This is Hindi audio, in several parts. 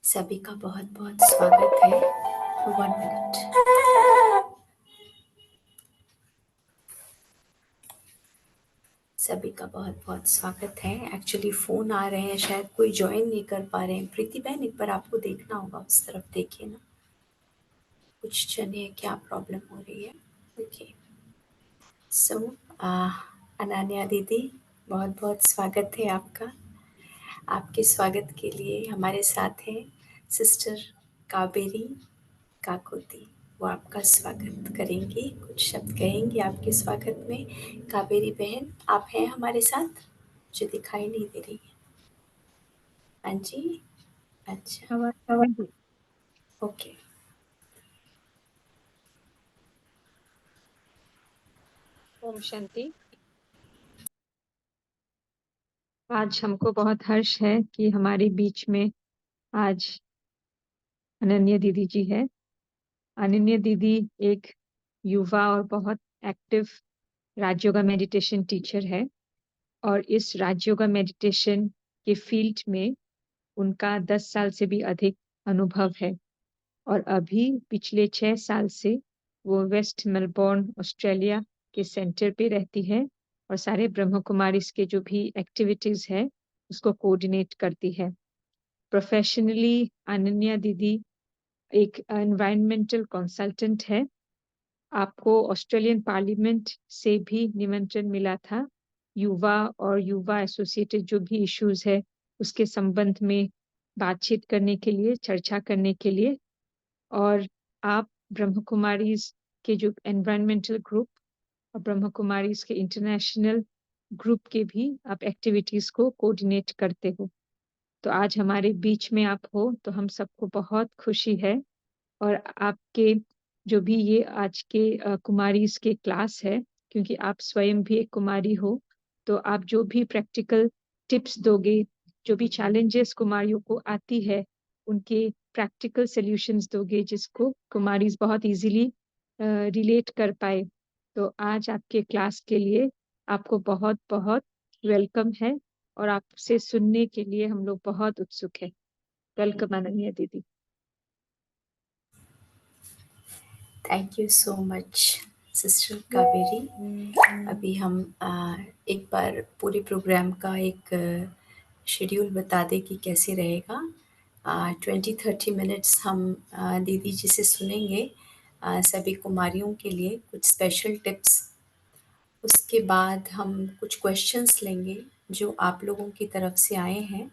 सभी का बहुत बहुत स्वागत है। 1 मिनट। सभी का बहुत बहुत स्वागत है। एक्चुअली फ़ोन आ रहे हैं, शायद कोई ज्वाइन नहीं कर पा रहे हैं। प्रीति बहन, एक बार आपको देखना होगा, उस तरफ देखिए ना, कुछ जानिए क्या प्रॉब्लम हो रही है। ओके। सो अनन्या दीदी, बहुत बहुत स्वागत है आपका। आपके स्वागत के लिए हमारे साथ हैं सिस्टर कावेरी काकोती। वो आपका स्वागत करेंगी, कुछ शब्द कहेंगी आपके स्वागत में। कावेरी बहन, आप हैं हमारे साथ? मुझे दिखाई नहीं दे रही है। हाँ जी। अच्छा। ओके। ओम शांति। आज हमको बहुत हर्ष है कि हमारे बीच में आज अनन्या दीदी जी है। अनन्या दीदी एक युवा और बहुत एक्टिव राजयोगा मेडिटेशन टीचर है और इस राजयोगा मेडिटेशन के फील्ड में उनका 10 साल से भी अधिक अनुभव है और अभी पिछले 6 साल से वो वेस्ट मेलबोर्न ऑस्ट्रेलिया के सेंटर पे रहती है और सारे ब्रह्म कुमारीज के जो भी एक्टिविटीज है उसको कोऑर्डिनेट करती है। प्रोफेशनली अनन्या दीदी एक एनवायरमेंटल कंसल्टेंट है। आपको ऑस्ट्रेलियन पार्लियामेंट से भी निमंत्रण मिला था युवा और युवा एसोसिएटेड जो भी इश्यूज है उसके संबंध में बातचीत करने के लिए, चर्चा करने के लिए। और आप ब्रह्म कुमारीज के जो एनवायरमेंटल ग्रुप और ब्रह्म कुमारीज के इंटरनेशनल ग्रुप के भी आप एक्टिविटीज को कोऑर्डिनेट करते हो। तो आज हमारे बीच में आप हो तो हम सबको बहुत खुशी है। और आपके जो भी ये आज के कुमारीज के क्लास है, क्योंकि आप स्वयं भी एक कुमारी हो, तो आप जो भी प्रैक्टिकल टिप्स दोगे, जो भी चैलेंजेस कुमारियों को आती है उनके प्रैक्टिकल सॉल्यूशंस दोगे जिसको कुमारीज बहुत इजीली रिलेट कर पाए। तो आज आपके क्लास के लिए आपको बहुत बहुत वेलकम है और आपसे सुनने के लिए हम लोग बहुत उत्सुक है। वेलकम अनन्या दीदी। Thank you so much sister Kaveri. अभी हम एक बार पूरे प्रोग्राम का एक शेड्यूल बता दें कि कैसे रहेगा। 20-30 मिनट्स हम दीदी जी से सुनेंगे सभी कुमारियों के लिए कुछ स्पेशल टिप्स। उसके बाद हम कुछ क्वेश्चंस लेंगे जो आप लोगों की तरफ से आए हैं।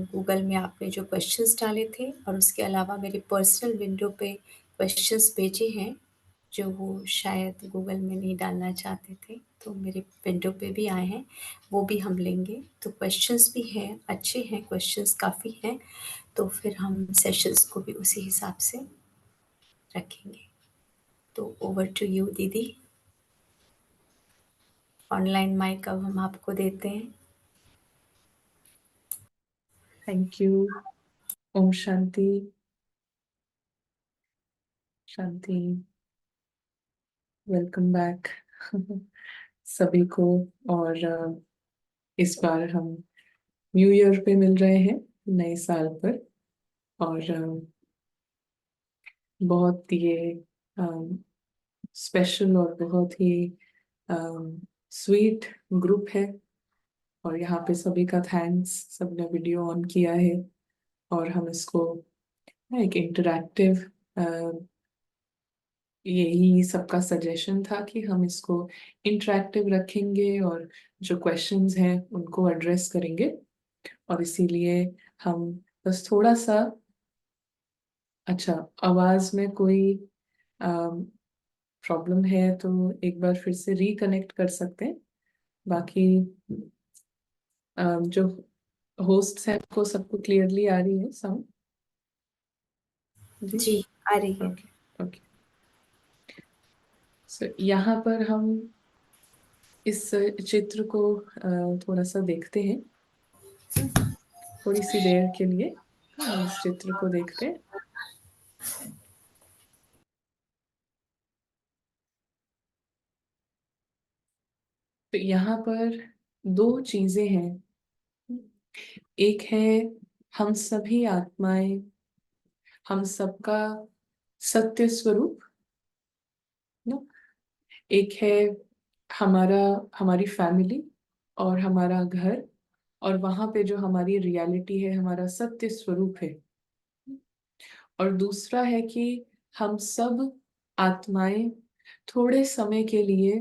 गूगल में आपने जो क्वेश्चंस डाले थे और उसके अलावा मेरे पर्सनल विंडो पे क्वेश्चंस भेजे हैं जो वो शायद गूगल में नहीं डालना चाहते थे, तो मेरे विंडो पे भी आए हैं, वो भी हम लेंगे। तो क्वेश्चंस भी हैं, अच्छे हैं क्वेश्चंस, काफ़ी हैं। तो फिर हम सेशंस को भी उसी हिसाब से रखेंगे। तो ओवर टू यू दीदी। ऑनलाइन माइक अब हम आपको देते हैं। Thank you. ओम शांति। शांति। वेलकम बैक सभी को। और इस बार हम न्यू ईयर पे मिल रहे हैं, नए साल पर। और बहुत ये स्पेशल और बहुत ही स्वीट ग्रुप है। और यहाँ पे सभी का थैंक्स, सबने वीडियो ऑन किया है और हम इसको एक इंटरैक्टिव, यही सबका सजेशन था कि हम इसको इंटरैक्टिव रखेंगे और जो क्वेश्चंस हैं उनको एड्रेस करेंगे। और इसीलिए हम बस थोड़ा सा, अच्छा, आवाज में कोई प्रॉब्लम है तो एक बार फिर से रिकनेक्ट कर सकते हैं। बाकी जो होस्ट है को सबको क्लियरली आ रही है साउंड जी? जी, आ रही है। Okay okay. सो यहाँ पर हम इस चित्र को थोड़ा सा देखते हैं, थोड़ी सी देर के लिए हम इस चित्र को देखते हैं। तो यहाँ पर दो चीजें हैं। एक है हम सभी आत्माएं, हम सबका सत्य स्वरूप ना, एक है हमारा, हमारी फैमिली और हमारा घर, और वहां पे जो हमारी रियलिटी है, हमारा सत्य स्वरूप है। और दूसरा है कि हम सब आत्माएं थोड़े समय के लिए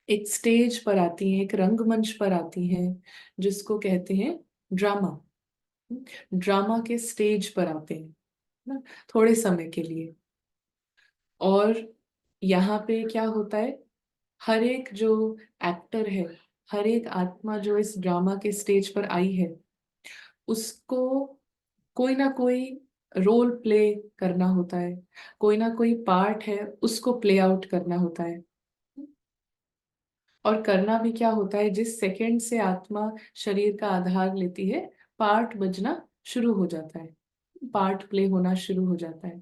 एक स्टेज पर आती हैं, एक रंगमंच पर आती हैं, जिसको कहते हैं ड्रामा। ड्रामा के स्टेज पर आते हैं ना, थोड़े समय के लिए। और यहाँ पे क्या होता है, हर एक जो एक्टर है, हर एक आत्मा जो इस ड्रामा के स्टेज पर आई है, उसको कोई ना कोई रोल प्ले करना होता है, कोई ना कोई पार्ट है उसको प्ले आउट करना होता है। और करना भी क्या होता है, जिस सेकंड से आत्मा शरीर का आधार लेती है, पार्ट बजना शुरू हो जाता है, पार्ट प्ले होना शुरू हो जाता है।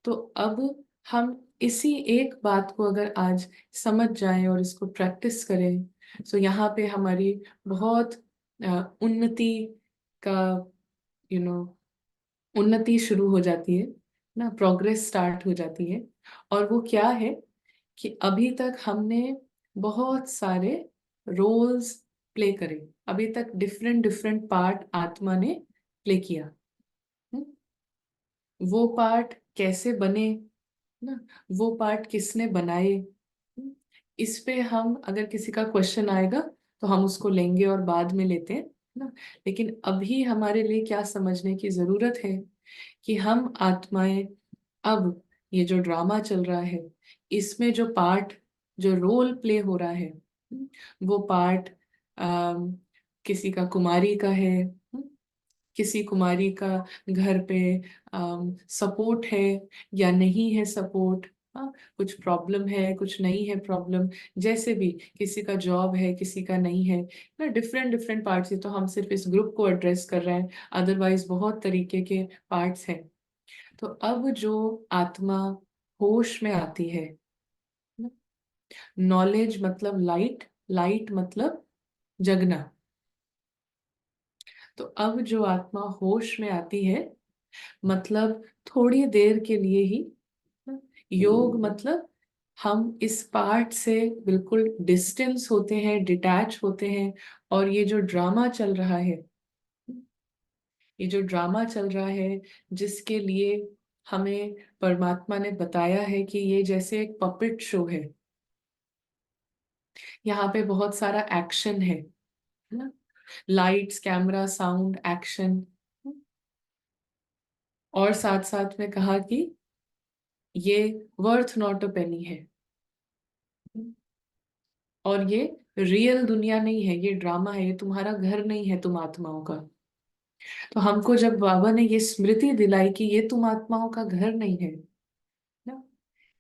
तो अब हम इसी एक बात को अगर आज समझ जाएं और इसको प्रैक्टिस करें, तो यहाँ पे हमारी बहुत उन्नति का, यू नो, उन्नति शुरू हो जाती है ना, प्रोग्रेस स्टार्ट हो जाती है। और वो क्या है कि अभी तक हमने बहुत सारे रोल्स प्ले करे, अभी तक डिफरेंट डिफरेंट पार्ट आत्मा ने प्ले किया। हम्म, वो पार्ट कैसे बने ना, वो पार्ट किसने बनाए, इस पे हम, अगर किसी का क्वेश्चन आएगा तो हम उसको लेंगे और बाद में लेते हैं ना। लेकिन अभी हमारे लिए क्या समझने की जरूरत है कि हम आत्माएं, अब ये जो ड्रामा चल रहा है, इसमें जो पार्ट, जो रोल प्ले हो रहा है, वो पार्ट किसी का कुमारी का है, किसी कुमारी का घर पे सपोर्ट है या नहीं है सपोर्ट, कुछ प्रॉब्लम है, कुछ नहीं है प्रॉब्लम, जैसे भी किसी का जॉब है, किसी का नहीं है ना, डिफरेंट डिफरेंट पार्ट्स है। तो हम सिर्फ इस ग्रुप को एड्रेस कर रहे हैं, अदरवाइज बहुत तरीके के पार्ट्स हैं। तो अब जो आत्मा होश में आती है, नॉलेज मतलब लाइट, लाइट मतलब जगना, तो अब जो आत्मा होश में आती है, मतलब थोड़ी देर के लिए ही, योग मतलब हम इस पार्ट से बिल्कुल डिस्टेंस होते हैं, डिटैच होते हैं। और ये जो ड्रामा चल रहा है, ये जो ड्रामा चल रहा है, जिसके लिए हमें परमात्मा ने बताया है कि ये जैसे एक पपेट शो है, यहाँ पे बहुत सारा एक्शन है ना, लाइट्स, कैमरा, साउंड, एक्शन। और साथ साथ में कहा कि ये वर्थ नॉट अ पेनी है, और ये रियल दुनिया नहीं है, ये ड्रामा है, ये तुम्हारा घर नहीं है तुम आत्माओं का। तो हमको जब बाबा ने ये स्मृति दिलाई कि ये तुम आत्माओं का घर नहीं है ना,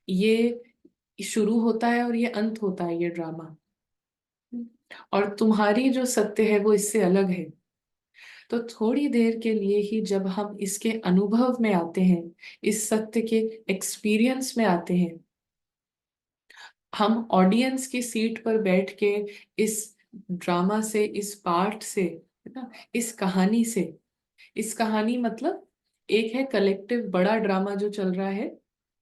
ये शुरू होता है और ये अंत होता है, ये ड्रामा। और तुम्हारी जो सत्य है वो इससे अलग है। तो थोड़ी देर के लिए ही जब हम इसके अनुभव में आते हैं, इस सत्य के एक्सपीरियंस में आते हैं, हम ऑडियंस की सीट पर बैठ के इस ड्रामा से, इस पार्ट से, है ना, इस कहानी से, इस कहानी मतलब एक है कलेक्टिव बड़ा ड्रामा जो चल रहा है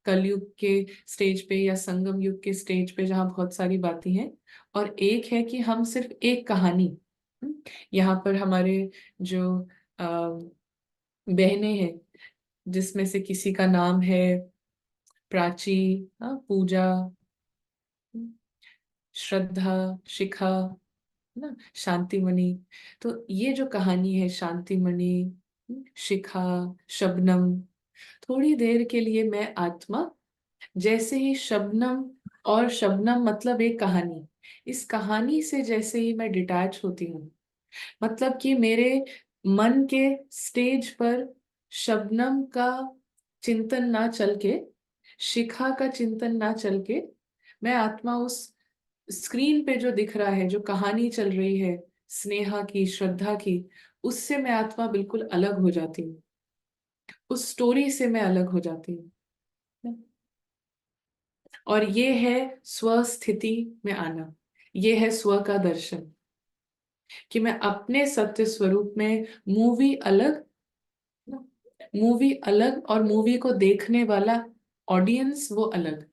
कलयुग के स्टेज पे या संगम युग के स्टेज पे, जहाँ बहुत सारी बातें हैं। और एक है कि हम सिर्फ एक कहानी, यहाँ पर हमारे जो बहनें हैं, जिसमें से किसी का नाम है प्राची, पूजा, श्रद्धा, शिखा, है ना, शांतिमणि। तो ये जो कहानी है शांतिमणि, शिखा, शबनम, थोड़ी देर के लिए मैं आत्मा, जैसे ही शबनम, और शबनम मतलब एक कहानी, इस कहानी से जैसे ही मैं डिटैच होती हूँ, मतलब कि मेरे मन के स्टेज पर शबनम का चिंतन ना चल के, शिखा का चिंतन ना चल के, मैं आत्मा उस स्क्रीन पे जो दिख रहा है, जो कहानी चल रही है स्नेहा की, श्रद्धा की, उससे मैं आत्मा बिल्कुल अलग हो जाती हूँ, उस स्टोरी से मैं अलग हो जाती हूँ। और ये है स्वस्थिति में आना, ये है स्व का दर्शन। कि मैं अपने सत्य स्वरूप में, मूवी अलग, मूवी अलग और मूवी को देखने वाला ऑडियंस वो अलग।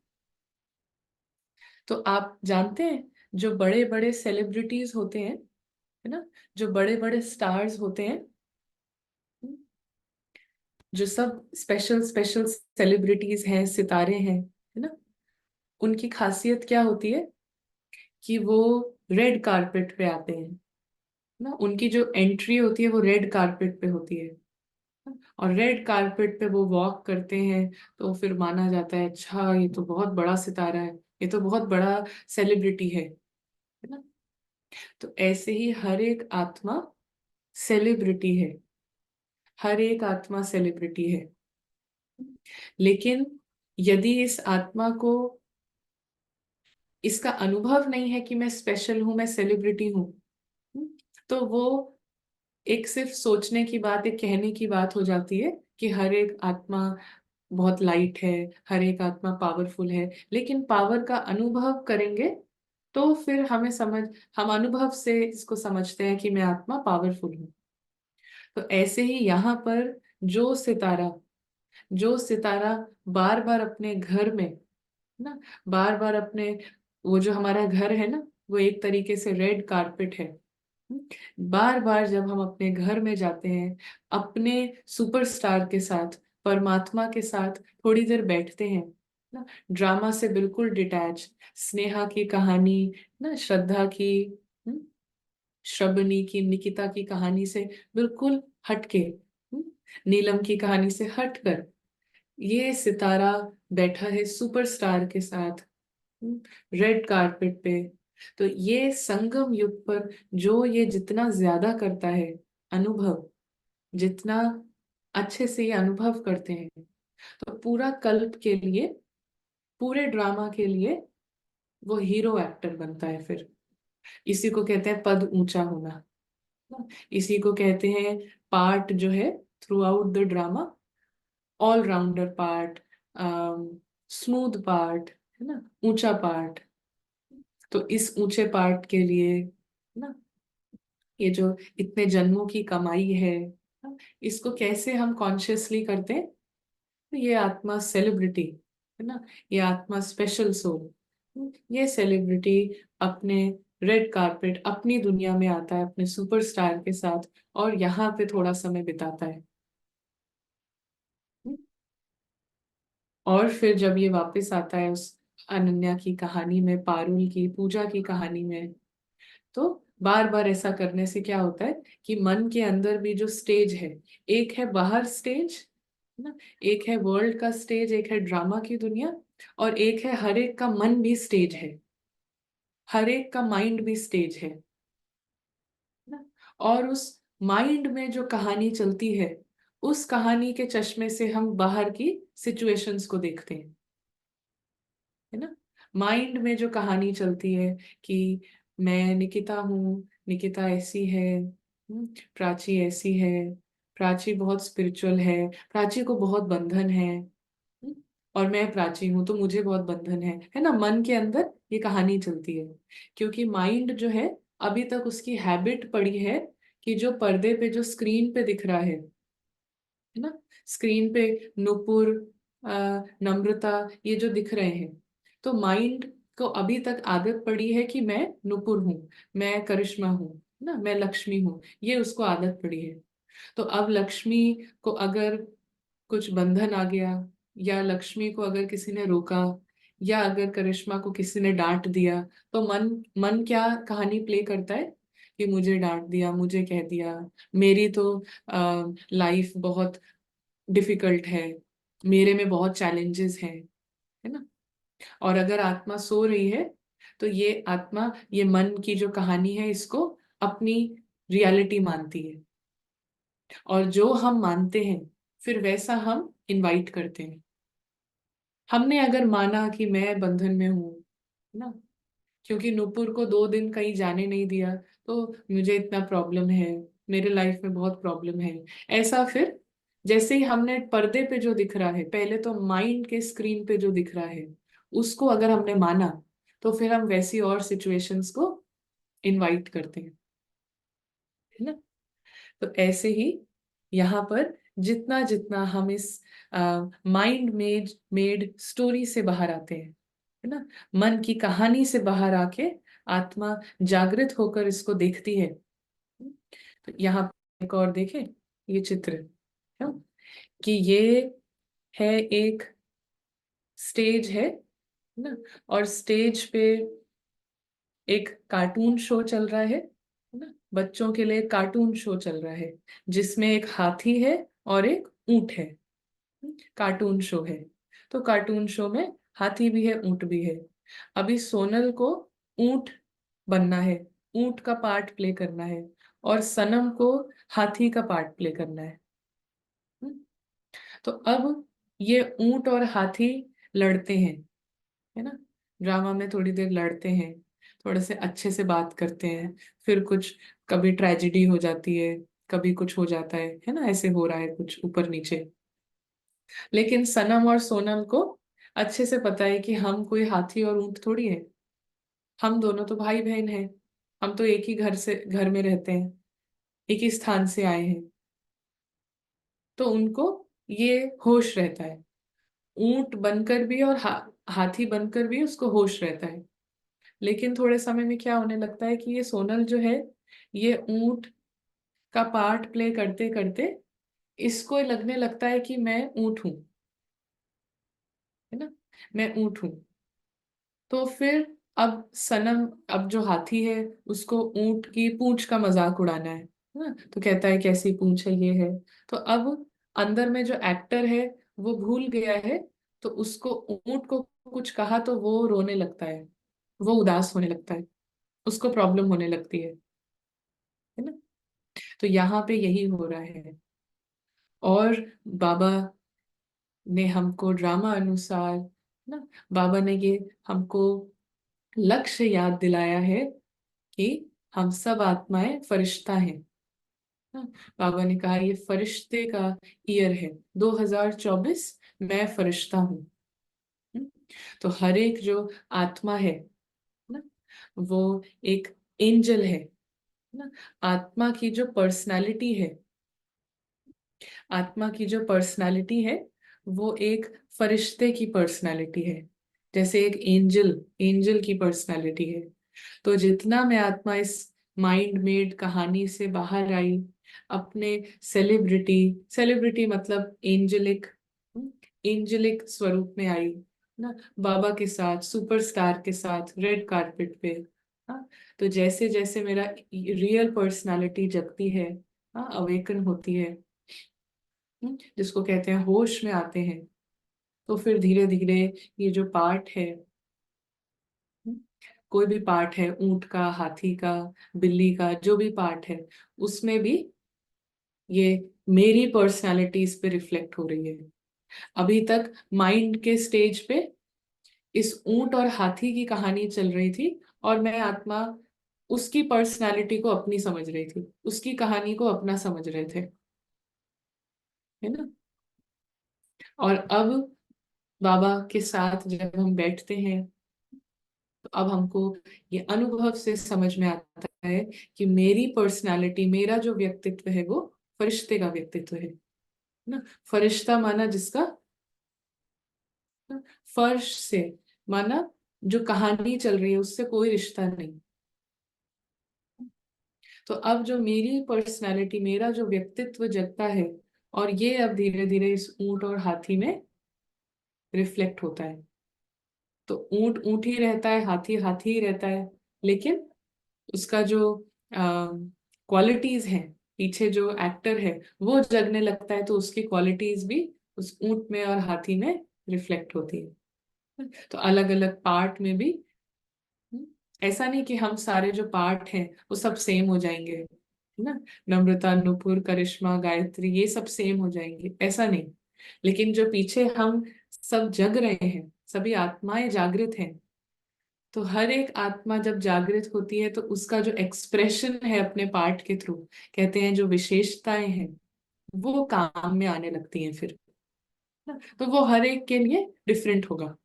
तो आप जानते हैं जो बड़े बड़े सेलिब्रिटीज होते हैं, है ना, जो बड़े बड़े स्टार्स होते हैं, जो सब स्पेशल स्पेशल सेलिब्रिटीज हैं, सितारे हैं, है ना, उनकी खासियत क्या होती है कि वो रेड कारपेट पे आते हैं ना। उनकी जो एंट्री होती है वो रेड कारपेट पे होती है, और रेड कारपेट पे वो वॉक करते हैं, तो फिर माना जाता है अच्छा ये तो बहुत बड़ा सितारा है, ये तो बहुत बड़ा सेलिब्रिटी है ना। तो ऐसे ही हर एक आत्मा सेलिब्रिटी है, हर एक आत्मा सेलिब्रिटी है। लेकिन यदि इस आत्मा को इसका अनुभव नहीं है कि मैं स्पेशल हूं, मैं सेलिब्रिटी हूं, तो वो एक सिर्फ सोचने की बात, एक कहने की बात हो जाती है कि हर एक आत्मा बहुत लाइट है, हर एक आत्मा पावरफुल है। लेकिन पावर का अनुभव करेंगे तो फिर हम अनुभव से इसको समझते हैं कि मैं आत्मा पावरफुल हूँ। तो ऐसे ही यहाँ पर जो सितारा जो सितारा बार बार अपने घर में ना, बार बार अपने, वो जो हमारा घर है ना, वो एक तरीके से रेड कारपेट है। बार बार जब हम अपने घर में जाते हैं, अपने सुपरस्टार के साथ, परमात्मा के साथ थोड़ी देर बैठते हैं ना, ड्रामा से बिल्कुल डिटैच, स्नेहा की कहानी ना, श्रद्धा की, हम्म, श्रबनी की, निकिता की कहानी से बिल्कुल हटके, नीलम की कहानी से हटकर ये सितारा बैठा है सुपरस्टार के साथ रेड कारपेट पे। तो ये संगम युग पर जो ये जितना ज्यादा करता है अनुभव, जितना अच्छे से ये अनुभव करते हैं, तो पूरा कल्प के लिए, पूरे ड्रामा के लिए वो हीरो एक्टर बनता है फिर। इसी को कहते हैं पद ऊंचा होना, इसी को कहते हैं पार्ट जो है throughout the drama, all rounder part, smooth part, है ना, ऊंचा पार्ट। तो इस ऊंचे पार्ट के लिए ना, ये जो इतने जन्मों की कमाई है ना, इसको कैसे हम कॉन्शियसली करते हैं, तो ये आत्मा सेलिब्रिटी है ना, ये आत्मा स्पेशल सोल, ये सेलिब्रिटी अपने रेड कारपेट, अपनी दुनिया में आता है अपने सुपरस्टार के साथ, और यहाँ पे थोड़ा समय बिताता है। और फिर जब ये वापस आता है उस अनन्या की कहानी में, पारुल की, पूजा की कहानी में, तो बार बार ऐसा करने से क्या होता है कि मन के अंदर भी जो स्टेज है, एक है बाहर स्टेज ना, एक है वर्ल्ड का स्टेज, एक है ड्रामा की दुनिया, और एक है हर एक का मन भी स्टेज है, हर एक का माइंड भी स्टेज है ना। और उस माइंड में जो कहानी चलती है, उस कहानी के चश्मे से हम बाहर की सिचुएशंस को देखते हैं, है ना। माइंड में जो कहानी चलती है कि मैं निकिता हूँ, निकिता ऐसी है, प्राची ऐसी है, प्राची बहुत स्पिरिचुअल है, प्राची को बहुत बंधन है, और मैं प्राची हूँ तो मुझे बहुत बंधन है ना। मन के अंदर ये कहानी चलती है, क्योंकि माइंड जो है अभी तक उसकी हैबिट पड़ी है कि जो पर्दे पे, जो स्क्रीन पे दिख रहा है ना, स्क्रीन पे नुपुर, नम्रता, ये जो दिख रहे हैं, तो माइंड को अभी तक आदत पड़ी है कि मैं नुपुर हूँ, मैं करिश्मा हूँ ना, मैं लक्ष्मी हूँ, ये उसको आदत पड़ी है। तो अब लक्ष्मी को अगर कुछ बंधन आ गया, या लक्ष्मी को अगर किसी ने रोका, या अगर करिश्मा को किसी ने डांट दिया, तो मन मन क्या कहानी प्ले करता है कि मुझे डांट दिया, मुझे कह दिया, मेरी तो लाइफ बहुत डिफिकल्ट है, मेरे में बहुत चैलेंजेस हैं, है ना। और अगर आत्मा सो रही है, तो ये आत्मा, ये मन की जो कहानी है, इसको अपनी रियलिटी मानती है, और जो हम मानते हैं फिर वैसा हम इनवाइट करते हैं। हमने अगर माना कि मैं बंधन में हूं ना, क्योंकि नुपुर को 2 दिन कहीं जाने नहीं दिया, तो मुझे इतना प्रॉब्लम है, मेरे लाइफ में बहुत प्रॉब्लम है, ऐसा फिर जैसे ही हमने पर्दे पे जो दिख रहा है, पहले तो माइंड के स्क्रीन पे जो दिख रहा है, उसको अगर हमने माना, तो फिर हम वैसी और सिचुएशंस को इनवाइट करते हैं। है ना। तो ऐसे ही यहाँ पर जितना जितना हम इस माइंड मेड स्टोरी से बाहर आते हैं, है ना, मन की कहानी से बाहर आके आत्मा जागृत होकर इसको देखती है। तो यहाँ पर एक और देखें, ये चित्र है ना, कि ये है एक स्टेज है ना, और स्टेज पे एक कार्टून शो चल रहा है ना, बच्चों के लिए कार्टून शो चल रहा है जिसमें एक हाथी है और एक ऊंट है। कार्टून शो है, तो कार्टून शो में हाथी भी है, ऊंट भी है। अभी सोनल को ऊंट बनना है, ऊंट का पार्ट प्ले करना है, और सनम को हाथी का पार्ट प्ले करना है। तो अब ये ऊंट और हाथी लड़ते हैं, है ना, ड्रामा में थोड़ी देर लड़ते हैं, थोड़े से अच्छे से बात करते हैं, फिर कुछ कभी ट्रेजेडी हो जाती है, कभी कुछ हो जाता है ना, ऐसे हो रहा है कुछ ऊपर नीचे। लेकिन सनम और सोनम को अच्छे से पता है कि हम कोई हाथी और ऊंट थोड़ी है, हम दोनों तो भाई बहन हैं, हम तो एक ही घर में रहते हैं, एक ही स्थान से आए हैं। तो उनको ये होश रहता है, ऊंट बनकर भी और हाथी बनकर भी उसको होश रहता है। लेकिन थोड़े समय में क्या होने लगता है कि ये सोनल जो है, ये ऊंट का पार्ट प्ले करते करते इसको लगने लगता है कि मैं ऊंट हूं, है ना, मैं ऊंट हूं। तो फिर अब सनम, अब जो हाथी है, उसको ऊंट की पूंछ का मजाक उड़ाना है ना, तो कहता है कैसी पूंछ है, ये है। तो अब अंदर में जो एक्टर है वो भूल गया है, तो उसको ऊंट को कुछ कहा तो वो रोने लगता है, वो उदास होने लगता है, उसको प्रॉब्लम होने लगती है ना। तो यहाँ पे यही हो रहा है। और बाबा ने हमको ड्रामा अनुसार ना, बाबा ने ये हमको लक्ष्य याद दिलाया है कि हम सब आत्माएं फरिश्ता हैं ना। बाबा ने कहा ये फरिश्ते का ईयर है 2024, मैं फरिश्ता हूँ। तो हर एक जो आत्मा है ना, वो एक एंजल है ना। आत्मा की जो पर्सनालिटी है, आत्मा की जो पर्सनालिटी है, वो एक फरिश्ते की पर्सनालिटी है, जैसे एक एंजल एंजल की पर्सनालिटी है। तो जितना मैं आत्मा इस माइंड मेड कहानी से बाहर आई, अपने सेलिब्रिटी सेलिब्रिटी मतलब एंजलिक एंजलिक स्वरूप में आई ना, बाबा के साथ, सुपरस्टार के साथ रेड कारपेट पे। हाँ, तो जैसे जैसे मेरा रियल पर्सनालिटी जगती है, हाँ, अवेकन होती है, जिसको कहते हैं होश में आते हैं, तो फिर धीरे धीरे ये जो पार्ट है, हम्म, कोई भी पार्ट है, ऊंट का, हाथी का, बिल्ली का, जो भी पार्ट है, उसमें भी ये मेरी पर्सनालिटी इस पे रिफ्लेक्ट हो रही है। अभी तक माइंड के स्टेज पे इस ऊंट और हाथी की कहानी चल रही थी, और मैं आत्मा उसकी पर्सनालिटी को अपनी समझ रही थी, उसकी कहानी को अपना समझ रहे थे, है ना। और अब बाबा के साथ जब हम बैठते हैं, तो अब हमको ये अनुभव से समझ में आता है कि मेरी पर्सनालिटी, मेरा जो व्यक्तित्व है, वो फरिश्ते का व्यक्तित्व है ना। फरिश्ता माना जिसका ना, फर्श से माना जो कहानी चल रही है उससे कोई रिश्ता नहीं। तो अब जो मेरी पर्सनालिटी, मेरा जो व्यक्तित्व जगता है, और ये अब धीरे धीरे इस ऊंट और हाथी में रिफ्लेक्ट होता है। तो ऊंट ऊंट ही रहता है, हाथी हाथी ही रहता है, लेकिन उसका जो क्वालिटीज हैं, पीछे जो एक्टर है वो जगने लगता है, तो उसकी क्वालिटीज भी उस ऊंट में और हाथी में रिफ्लेक्ट होती है। तो अलग अलग पार्ट में भी, हम्म, ऐसा नहीं कि हम सारे जो पार्ट हैं वो सब सेम हो जाएंगे, है ना, नम्रता, नुपुर, करिश्मा, गायत्री, ये सब सेम हो जाएंगे, ऐसा नहीं। लेकिन जो पीछे हम सब जग रहे हैं, सभी आत्माएं जागृत हैं, तो हर एक आत्मा जब जागृत होती है तो उसका जो एक्सप्रेशन है अपने पार्ट के थ्रू, कहते हैं जो विशेषताएं हैं, वो काम में आने लगती हैं फिर ना। तो वो हर एक के लिए डिफरेंट होगा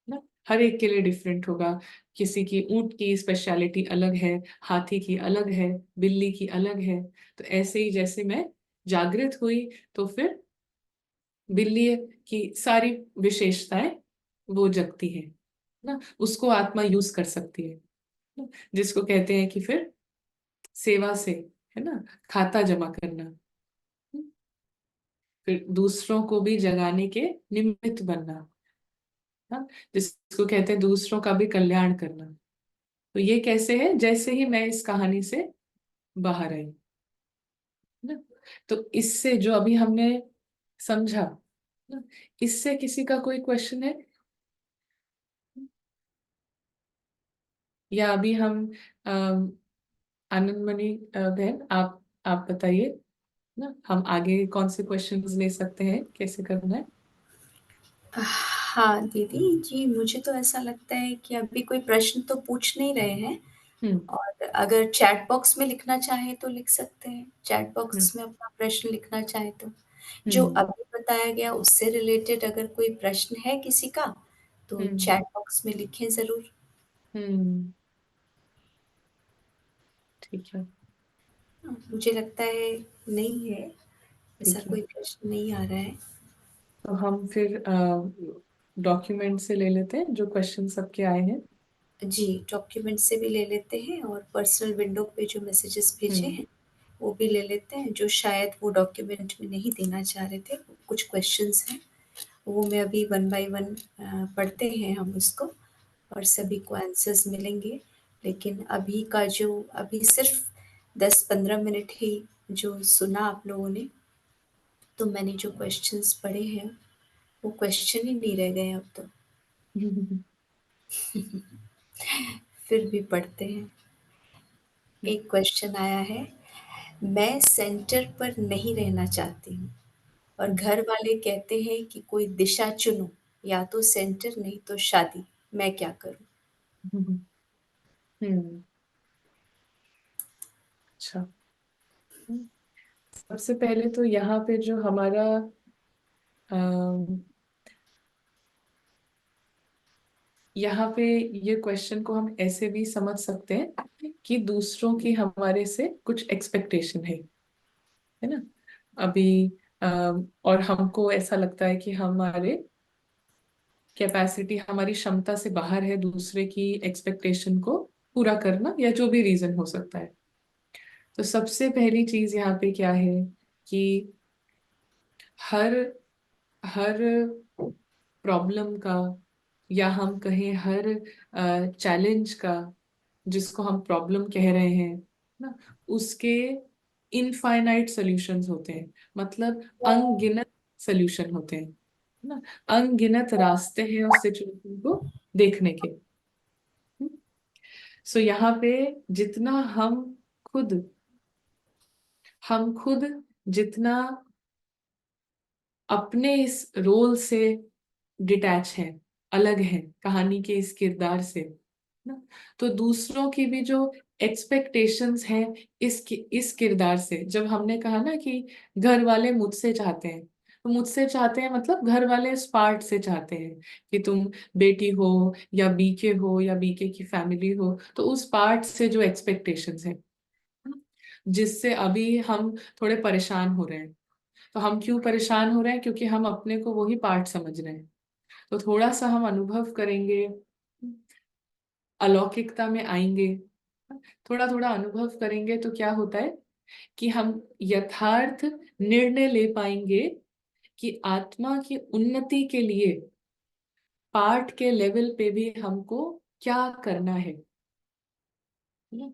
ना। हर एक के लिए डिफरेंट होगा। किसी की ऊंट की स्पेशलिटी अलग है, हाथी की अलग है, बिल्ली की अलग है। तो ऐसे ही जैसे मैं जागृत हुई तो फिर बिल्ली की सारी विशेषताएं वो जगती है ना, उसको आत्मा यूज कर सकती है ना? जिसको कहते हैं कि फिर सेवा से, है ना, खाता जमा करना, फिर दूसरों को भी जगाने के निमित्त बनना, हाँ, जिसको कहते हैं दूसरों का भी कल्याण करना। तो ये कैसे है, जैसे ही मैं इस कहानी से बाहर आई ना, तो इससे जो अभी हमने समझा ना, इससे किसी का कोई क्वेश्चन है? या अभी हम अम, आनंदमणि बहन, आप बताइए ना, हम आगे कौन से क्वेश्चंस ले सकते हैं, कैसे करना है? हाँ दीदी जी, मुझे तो ऐसा लगता है कि अभी कोई प्रश्न तो पूछ नहीं रहे हैं, हम्म। और अगर चैट बॉक्स में लिखना चाहे तो लिख सकते हैं, चैट हम्म। बॉक्स में अपना प्रश्न लिखना चाहे तो। जो हम्म। अभी बताया गया उससे रिलेटेड अगर कोई प्रश्न है किसी का, तो हम्म। चैट बॉक्स में लिखें ज़रूर। हम्म। ठीक है। मुझे लगता है नहीं है, ऐसा ठीक है, कोई प्रश्न नहीं आ रहा है। तो हम फिर डॉक्यूमेंट से ले लेते हैं जो क्वेश्चन सबके आए हैं। जी, डॉक्यूमेंट से भी ले लेते हैं और पर्सनल विंडो पे जो मैसेजेस भेजे हम्म। हैं, वो भी ले लेते हैं, जो शायद वो डॉक्यूमेंट में नहीं देना चाह रहे थे। कुछ क्वेश्चंस हैं, वो मैं अभी वन बाय वन पढ़ते हैं हम उसको, और सभी को आंसर्स मिलेंगे। लेकिन अभी का जो अभी सिर्फ 10-15 मिनट ही जो सुना आप लोगों ने, तो मैंने जो क्वेश्चंस पढ़े हैं, वो क्वेश्चन ही नहीं रह गए अब तो। फिर भी पढ़ते हैं। एक क्वेश्चन आया है, मैं सेंटर पर नहीं रहना चाहती हूँ और घर वाले कहते हैं कि कोई दिशा चुनो, या तो सेंटर नहीं तो शादी, मैं क्या करूँ? हम्म। अच्छा। सबसे पहले तो यहाँ पे जो हमारा अम, यहाँ पे ये क्वेश्चन को हम ऐसे भी समझ सकते हैं कि दूसरों की हमारे से कुछ एक्सपेक्टेशन है ना। अभी और हमको ऐसा लगता है कि हमारे कैपेसिटी, हमारी क्षमता से बाहर है दूसरे की एक्सपेक्टेशन को पूरा करना, या जो भी रीजन हो सकता है। तो सबसे पहली चीज यहाँ पे क्या है कि हर हर प्रॉब्लम का, या हम कहें हर चैलेंज का, जिसको हम प्रॉब्लम कह रहे हैं ना, उसके इनफाइनाइट सॉल्यूशंस होते हैं, मतलब अनगिनत सॉल्यूशन होते हैं ना, अनगिनत रास्ते हैं उस सिचुएशन को देखने के। सो यहाँ पे जितना खुद हम खुद जितना अपने इस रोल से डिटैच हैं, अलग हैं कहानी के इस किरदार से ना, तो दूसरों की भी जो एक्सपेक्टेशंस हैं इस किरदार से, जब हमने कहा ना कि घर वाले मुझसे चाहते हैं, तो मुझसे चाहते हैं मतलब घर वाले इस पार्ट से चाहते हैं कि तुम बेटी हो या बीके हो या बीके की फैमिली हो, तो उस पार्ट से जो एक्सपेक्टेशंस हैं, जिससे अभी हम थोड़े परेशान हो रहे हैं। तो हम क्यों परेशान हो रहे हैं? क्योंकि हम अपने को वही पार्ट समझ रहे हैं। तो थोड़ा सा हम अनुभव करेंगे, अलौकिकता में आएंगे, थोड़ा थोड़ा अनुभव करेंगे, तो क्या होता है कि हम यथार्थ निर्णय ले पाएंगे कि आत्मा की उन्नति के लिए पाठ के लेवल पे भी हमको क्या करना है ना?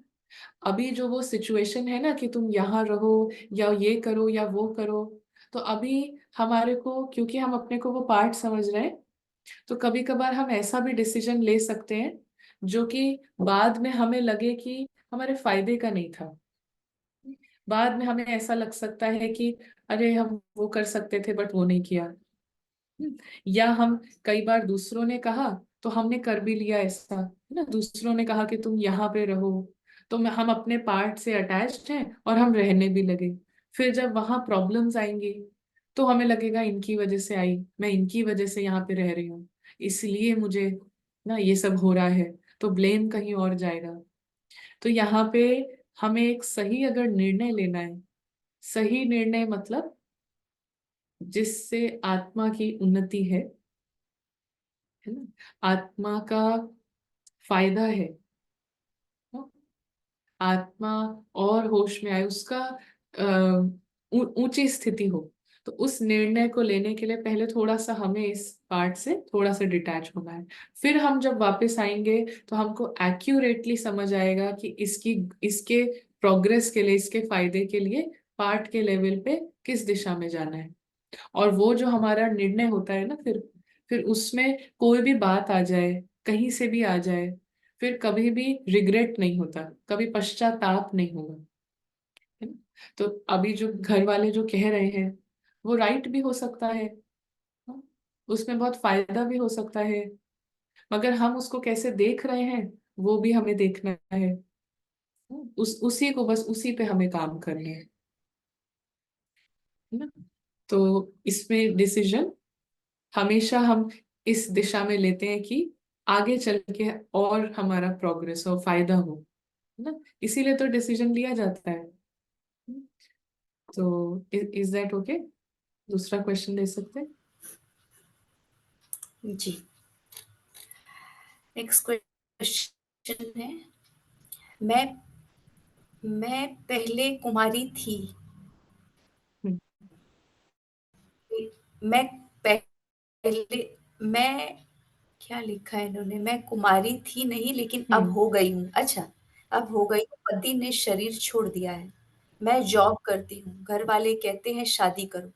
अभी जो वो सिचुएशन है ना कि तुम यहाँ रहो या ये करो या वो करो, तो अभी हमारे को, क्योंकि हम अपने को वो पार्ट समझ रहे हैं, तो कभी कभार हम ऐसा भी डिसीजन ले सकते हैं जो कि बाद में हमें लगे कि हमारे फायदे का नहीं था। बाद में हमें ऐसा लग सकता है कि अरे हम वो कर सकते थे बट वो नहीं किया। या हम कई बार दूसरों ने कहा तो हमने कर भी लिया ऐसा, है ना, दूसरों ने कहा कि तुम यहाँ पे रहो, तो हम अपने पार्ट से अटैच्ड हैं और हम रहने भी लगे। फिर जब वहां प्रॉब्लम्स आएंगी तो हमें लगेगा इनकी वजह से आई, मैं इनकी वजह से यहाँ पे रह रही हूँ, इसलिए मुझे ना, ये सब हो रहा है तो ब्लेम कहीं और जाएगा। तो यहाँ पे हमें एक सही अगर निर्णय लेना है, सही निर्णय मतलब जिससे आत्मा की उन्नति है ना, आत्मा का फायदा है ना, आत्मा और होश में आए, उसका ऊंची स्थिति हो, तो उस निर्णय को लेने के लिए पहले थोड़ा सा हमें इस पार्ट से थोड़ा सा डिटैच होना है। फिर हम जब वापस आएंगे तो हमको एक्यूरेटली समझ आएगा कि इसकी इसके प्रोग्रेस के लिए, इसके फायदे के लिए पार्ट के लेवल पे किस दिशा में जाना है। और वो जो हमारा निर्णय होता है ना, फिर उसमें कोई भी बात आ जाए, कहीं से भी आ जाए, फिर कभी भी रिग्रेट नहीं होता, कभी पश्चाताप नहीं होगा, है ना। तो अभी जो घर वाले जो कह रहे हैं वो राइट भी हो सकता है, हाँ, उसमें बहुत फायदा भी हो सकता है, मगर हम उसको कैसे देख रहे हैं वो भी हमें देखना है। उसी को, बस उसी पे हमें काम करना है ना। तो इसमें डिसीजन हमेशा हम इस दिशा में लेते हैं कि आगे चल के और हमारा प्रोग्रेस हो, फायदा हो, है ना, इसीलिए तो डिसीजन लिया जाता है। तो इज दैट ओके? दूसरा क्वेश्चन ले सकते हैं? जी, नेक्स्ट क्वेश्चन है, मैं मैं पहले कुमारी थी। हम्म। मैं पहले मैं क्या लिखा है इन्होंने, मैं कुमारी थी नहीं लेकिन अब हम्म। हो गई हूँ। अच्छा, अब हो गई हूँ, पति ने शरीर छोड़ दिया है। मैं जॉब करती हूँ, घर वाले कहते हैं शादी करो।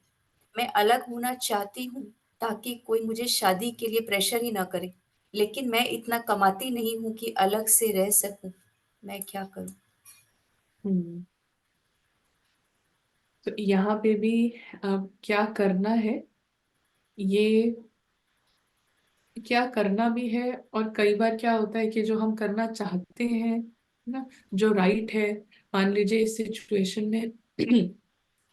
मैं अलग होना चाहती हूँ ताकि कोई मुझे शादी के लिए प्रेशर ही ना करे, लेकिन मैं इतना कमाती नहीं हूँ कि अलग से रह सकूं। मैं क्या करूं? हम्म। तो यहाँ पे भी अब क्या करना है, ये क्या करना भी है, और कई बार क्या होता है कि जो हम करना चाहते हैं ना, जो राइट है, मान लीजिए इस सिचुएशन में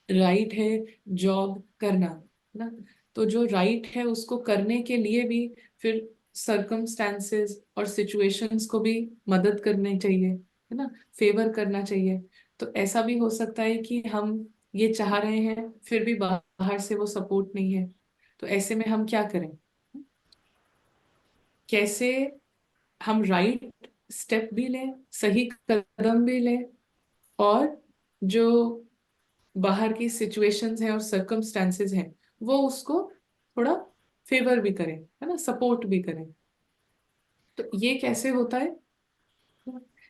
राइट है जॉब करना ना, तो जो राइट है उसको करने के लिए भी फिर सर्कमस्टांसेस और सिचुएशंस को भी मदद करनी चाहिए, है ना, फेवर करना चाहिए। तो ऐसा भी हो सकता है कि हम ये चाह रहे हैं फिर भी बाहर से वो सपोर्ट नहीं है, तो ऐसे में हम क्या करें, कैसे हम राइट स्टेप भी लें, सही कदम भी लें, और जो बाहर की सिचुएशंस हैं और सर्कमस्टेंसेस हैं वो उसको थोड़ा फेवर भी करें, है ना, सपोर्ट भी करें। तो ये कैसे होता है,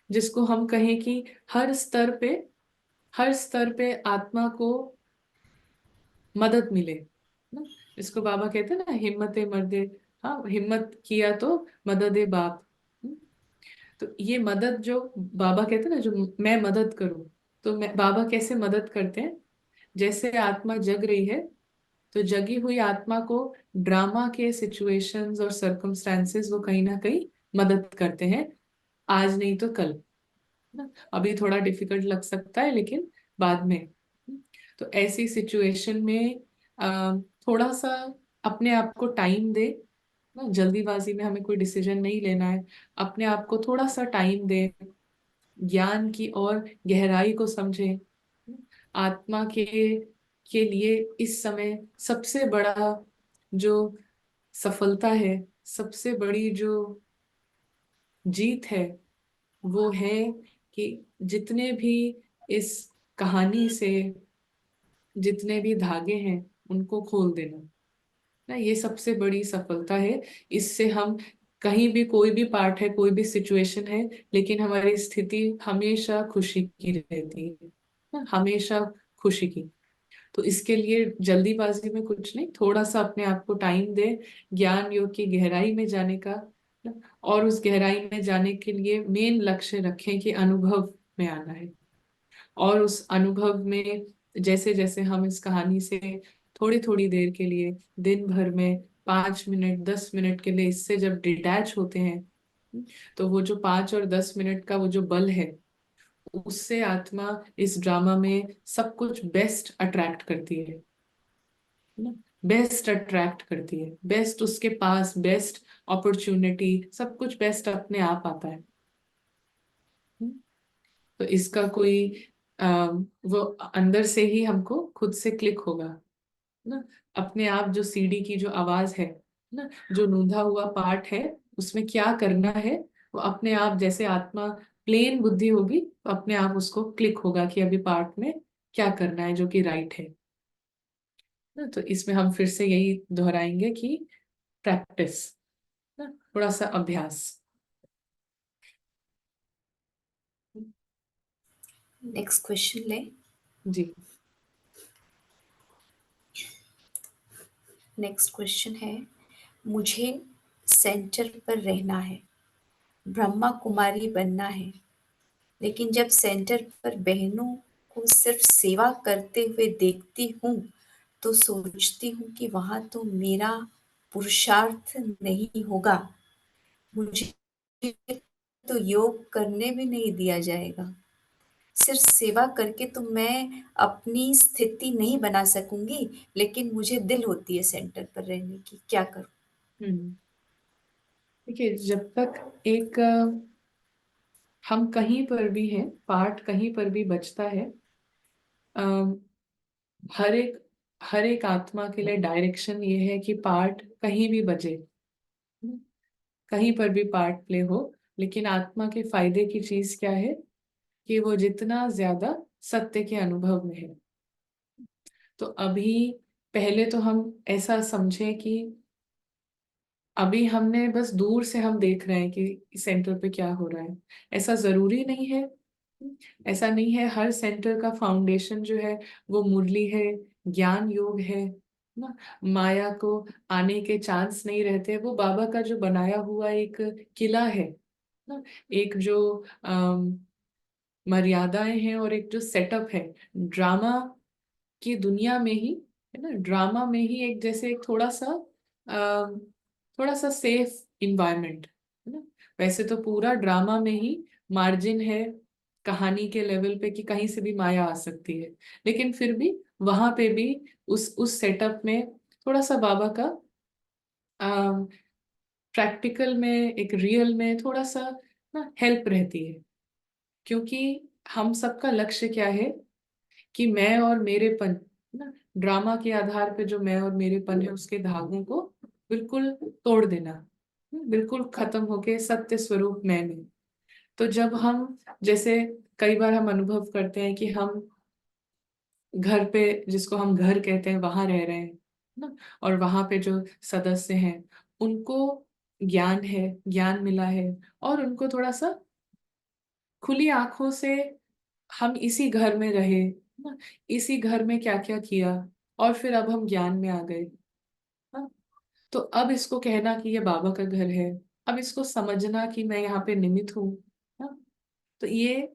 जिसको हम कहें कि हर स्तर पे, हर स्तर पे आत्मा को मदद मिले ना, इसको बाबा कहते हैं ना, हिम्मत मर्दे, हाँ, हिम्मत किया तो मदद बाप। तो ये मदद जो बाबा कहते हैं ना, जो मैं मदद करूं, तो मैं, बाबा कैसे मदद करते हैं, जैसे आत्मा जग रही है तो जगी हुई आत्मा को ड्रामा के सिचुएशंस और सर्कमस्टेंसेस वो कहीं ना कहीं मदद करते हैं, आज नहीं तो कल ना। अभी थोड़ा डिफिकल्ट लग सकता है लेकिन बाद में। तो ऐसी सिचुएशन में थोड़ा सा अपने आप को टाइम दे ना, जल्दीबाजी में हमें कोई डिसीजन नहीं लेना है, अपने आप को थोड़ा सा टाइम दे, ज्ञान की और गहराई को समझे। आत्मा के लिए इस समय सबसे बड़ा जो सफलता है, सबसे बड़ी जो जीत है, वो है कि जितने भी इस कहानी से जितने भी धागे हैं उनको खोल देना ना, ये सबसे बड़ी सफलता है। इससे हम कहीं भी, कोई भी पार्ट है, कोई भी सिचुएशन है, लेकिन हमारी स्थिति हमेशा खुशी की रहती है ना, हमेशा खुशी की। तो इसके लिए जल्दीबाजी में कुछ नहीं, थोड़ा सा अपने आप को टाइम दे, ज्ञान योग की गहराई में जाने का ना, और उस गहराई में जाने के लिए मेन लक्ष्य रखें कि अनुभव में आना है। और उस अनुभव में जैसे जैसे हम इस कहानी से थोड़ी थोड़ी देर के लिए, दिन भर में 5 मिनट 10 मिनट के लिए इससे जब डिटैच होते हैं, तो वो जो 5 और 10 मिनट का वो जो बल है, उससे आत्मा इस ड्रामा में सब कुछ बेस्ट अट्रैक्ट करती है ना। बेस्ट अट्रैक्ट करती है, बेस्ट उसके पास, बेस्ट अपॉर्चुनिटी, सब कुछ बेस्ट अपने आप आता है। हम्म, तो इसका कोई वो अंदर से ही हमको खुद से क्लिक होगा ना, अपने आप जो सीडी की जो आवाज है ना, जो नूंधा हुआ पार्ट है, उसमें क्या करना है, वो अपने आप, जैसे आत्मा प्लेन बुद्धि होगी तो अपने आप उसको क्लिक होगा कि अभी पार्ट में क्या करना है जो कि राइट है ना। तो इसमें हम फिर से यही दोहराएंगे कि प्रैक्टिस ना, थोड़ा सा अभ्यास। नेक्स्ट क्वेश्चन ले। जी। नेक्स्ट क्वेश्चन है, मुझे सेंटर पर रहना है, ब्रह्मा कुमारी बनना है, लेकिन जब सेंटर पर बहनों को सिर्फ सेवा करते हुए देखती हूँ तो सोचती हूँ कि वहाँ तो मेरा पुरुषार्थ नहीं होगा, मुझे तो योग करने भी नहीं दिया जाएगा, सिर्फ सेवा करके तो मैं अपनी स्थिति नहीं बना सकूंगी, लेकिन मुझे दिल होती है सेंटर पर रहने की, क्या करूं? हम्म। देखिए, जब तक एक हम कहीं पर भी हैं, पार्ट कहीं पर भी बचता है, अम, हर एक हर एक आत्मा के लिए डायरेक्शन ये है कि पार्ट कहीं भी बजे, कहीं पर भी पार्ट प्ले हो, लेकिन आत्मा के फायदे की चीज क्या है कि वो जितना ज्यादा सत्य के अनुभव में है। तो अभी पहले तो हम ऐसा समझे कि अभी हमने बस दूर से हम देख रहे हैं कि सेंटर पे क्या हो रहा है, ऐसा जरूरी नहीं है। ऐसा नहीं है, हर सेंटर का फाउंडेशन जो है वो मुरली है, ज्ञान योग है ना, माया को आने के चांस नहीं रहते, वो बाबा का जो बनाया हुआ एक किला है ना, एक जो मर्यादाएं हैं और एक जो सेटअप है ड्रामा की दुनिया में ही, है ना, ड्रामा में ही एक जैसे एक थोड़ा सा सेफ इन्वायरमेंट है ना। वैसे तो पूरा ड्रामा में ही मार्जिन है कहानी के लेवल पे कि कहीं से भी माया आ सकती है, लेकिन फिर भी वहां पे भी उस सेटअप में थोड़ा सा बाबा का प्रैक्टिकल में, एक रियल में थोड़ा सा ना हेल्प रहती है। क्योंकि हम सबका लक्ष्य क्या है कि मैं और मेरेपन ना, ड्रामा के आधार पे जो मैं और मेरेपन है उसके धागों को बिल्कुल तोड़ देना, बिल्कुल खत्म होके सत्य स्वरूप मैं में। तो जब हम, जैसे कई बार हम अनुभव करते हैं कि हम घर पे, जिसको हम घर कहते हैं, वहां रह रहे हैं ना, और वहां पे जो सदस्य हैं उनको ज्ञान है, ज्ञान मिला है, और उनको थोड़ा सा खुली आंखों से हम इसी घर में रहे ना, इसी घर में क्या क्या किया, और फिर अब हम ज्ञान में आ गए ना। तो अब इसको कहना कि ये बाबा का घर है, अब इसको समझना कि मैं यहाँ पे निमित्त हूँ ना, तो ये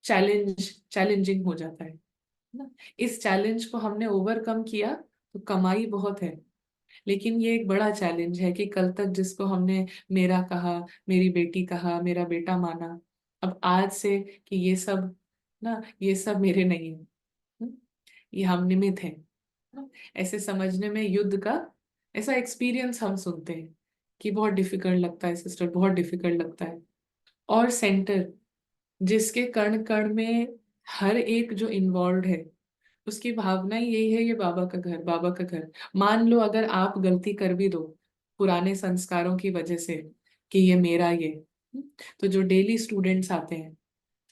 चैलेंजिंग हो जाता है ना। इस चैलेंज को हमने ओवरकम किया तो कमाई बहुत है, लेकिन ये एक बड़ा चैलेंज है कि कल तक जिसको हमने मेरा कहा, मेरी बेटी कहा, मेरा बेटा माना, अब आज से कि ये सब ना, ये सब मेरे नहीं है, हम्म, ये हम निमित्त हैं ना। ऐसे समझने में युद्ध का ऐसा एक्सपीरियंस हम सुनते हैं कि बहुत डिफिकल्ट लगता है सिस्टर, बहुत डिफिकल्ट लगता है। और सेंटर जिसके कण कण में हर एक जो इन्वॉल्व है उसकी भावना ही यही है, ये बाबा का घर, बाबा का घर। मान लो अगर आप गलती कर भी दो पुराने संस्कारों की वजह से कि ये मेरा ये, तो जो डेली स्टूडेंट्स आते हैं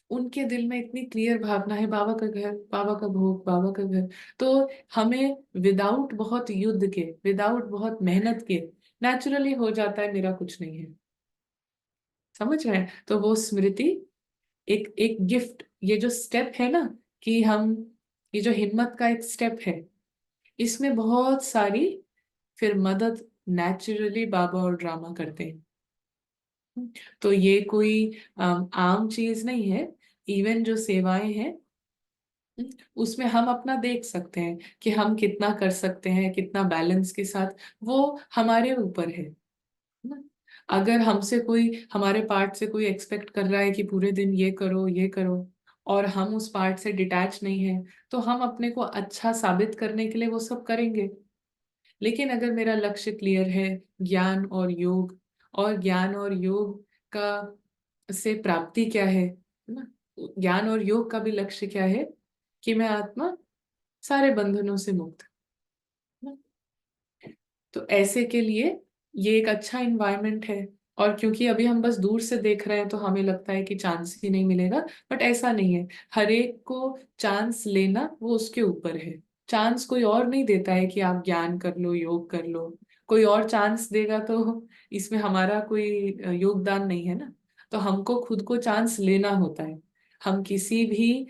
उनके दिल में इतनी क्लियर भावना है, बाबा का घर, बाबा का भोग, बाबा का घर। तो हमें विदाउट बहुत युद्ध के, विदाउट बहुत मेहनत के नेचुरली हो जाता है मेरा कुछ नहीं है। समझ रहे हैं? तो वो स्मृति एक एक गिफ्ट, ये जो स्टेप है ना कि हम, ये जो हिम्मत का एक स्टेप है, इसमें बहुत सारी फिर मदद नेचुरली बाबा और ड्रामा करते हैं। तो ये कोई आम चीज नहीं है। इवन जो सेवाएं हैं उसमें हम अपना देख सकते हैं कि हम कितना कर सकते हैं, कितना बैलेंस के साथ, वो हमारे ऊपर है ना। अगर हमसे कोई, हमारे पार्ट से कोई एक्सपेक्ट कर रहा है कि पूरे दिन ये करो ये करो, और हम उस पार्ट से डिटैच नहीं है, तो हम अपने को अच्छा साबित करने के लिए वो सब करेंगे लेकिन अगर मेरा लक्ष्य क्लियर है, ज्ञान और योग, और ज्ञान और योग का से प्राप्ति क्या है ना, ज्ञान और योग का भी लक्ष्य क्या है कि मैं आत्मा सारे बंधनों से मुक्त, ना? तो ऐसे के लिए ये एक अच्छा इन्वायरमेंट है। और क्योंकि अभी हम बस दूर से देख रहे हैं तो हमें लगता है कि चांस ही नहीं मिलेगा, बट ऐसा नहीं है। हर एक को चांस लेना वो उसके ऊपर है। चांस कोई और नहीं देता है कि आप ज्ञान कर लो, योग कर लो। कोई और चांस देगा तो इसमें हमारा कोई योगदान नहीं है ना। तो हमको खुद को चांस लेना होता है। हम किसी भी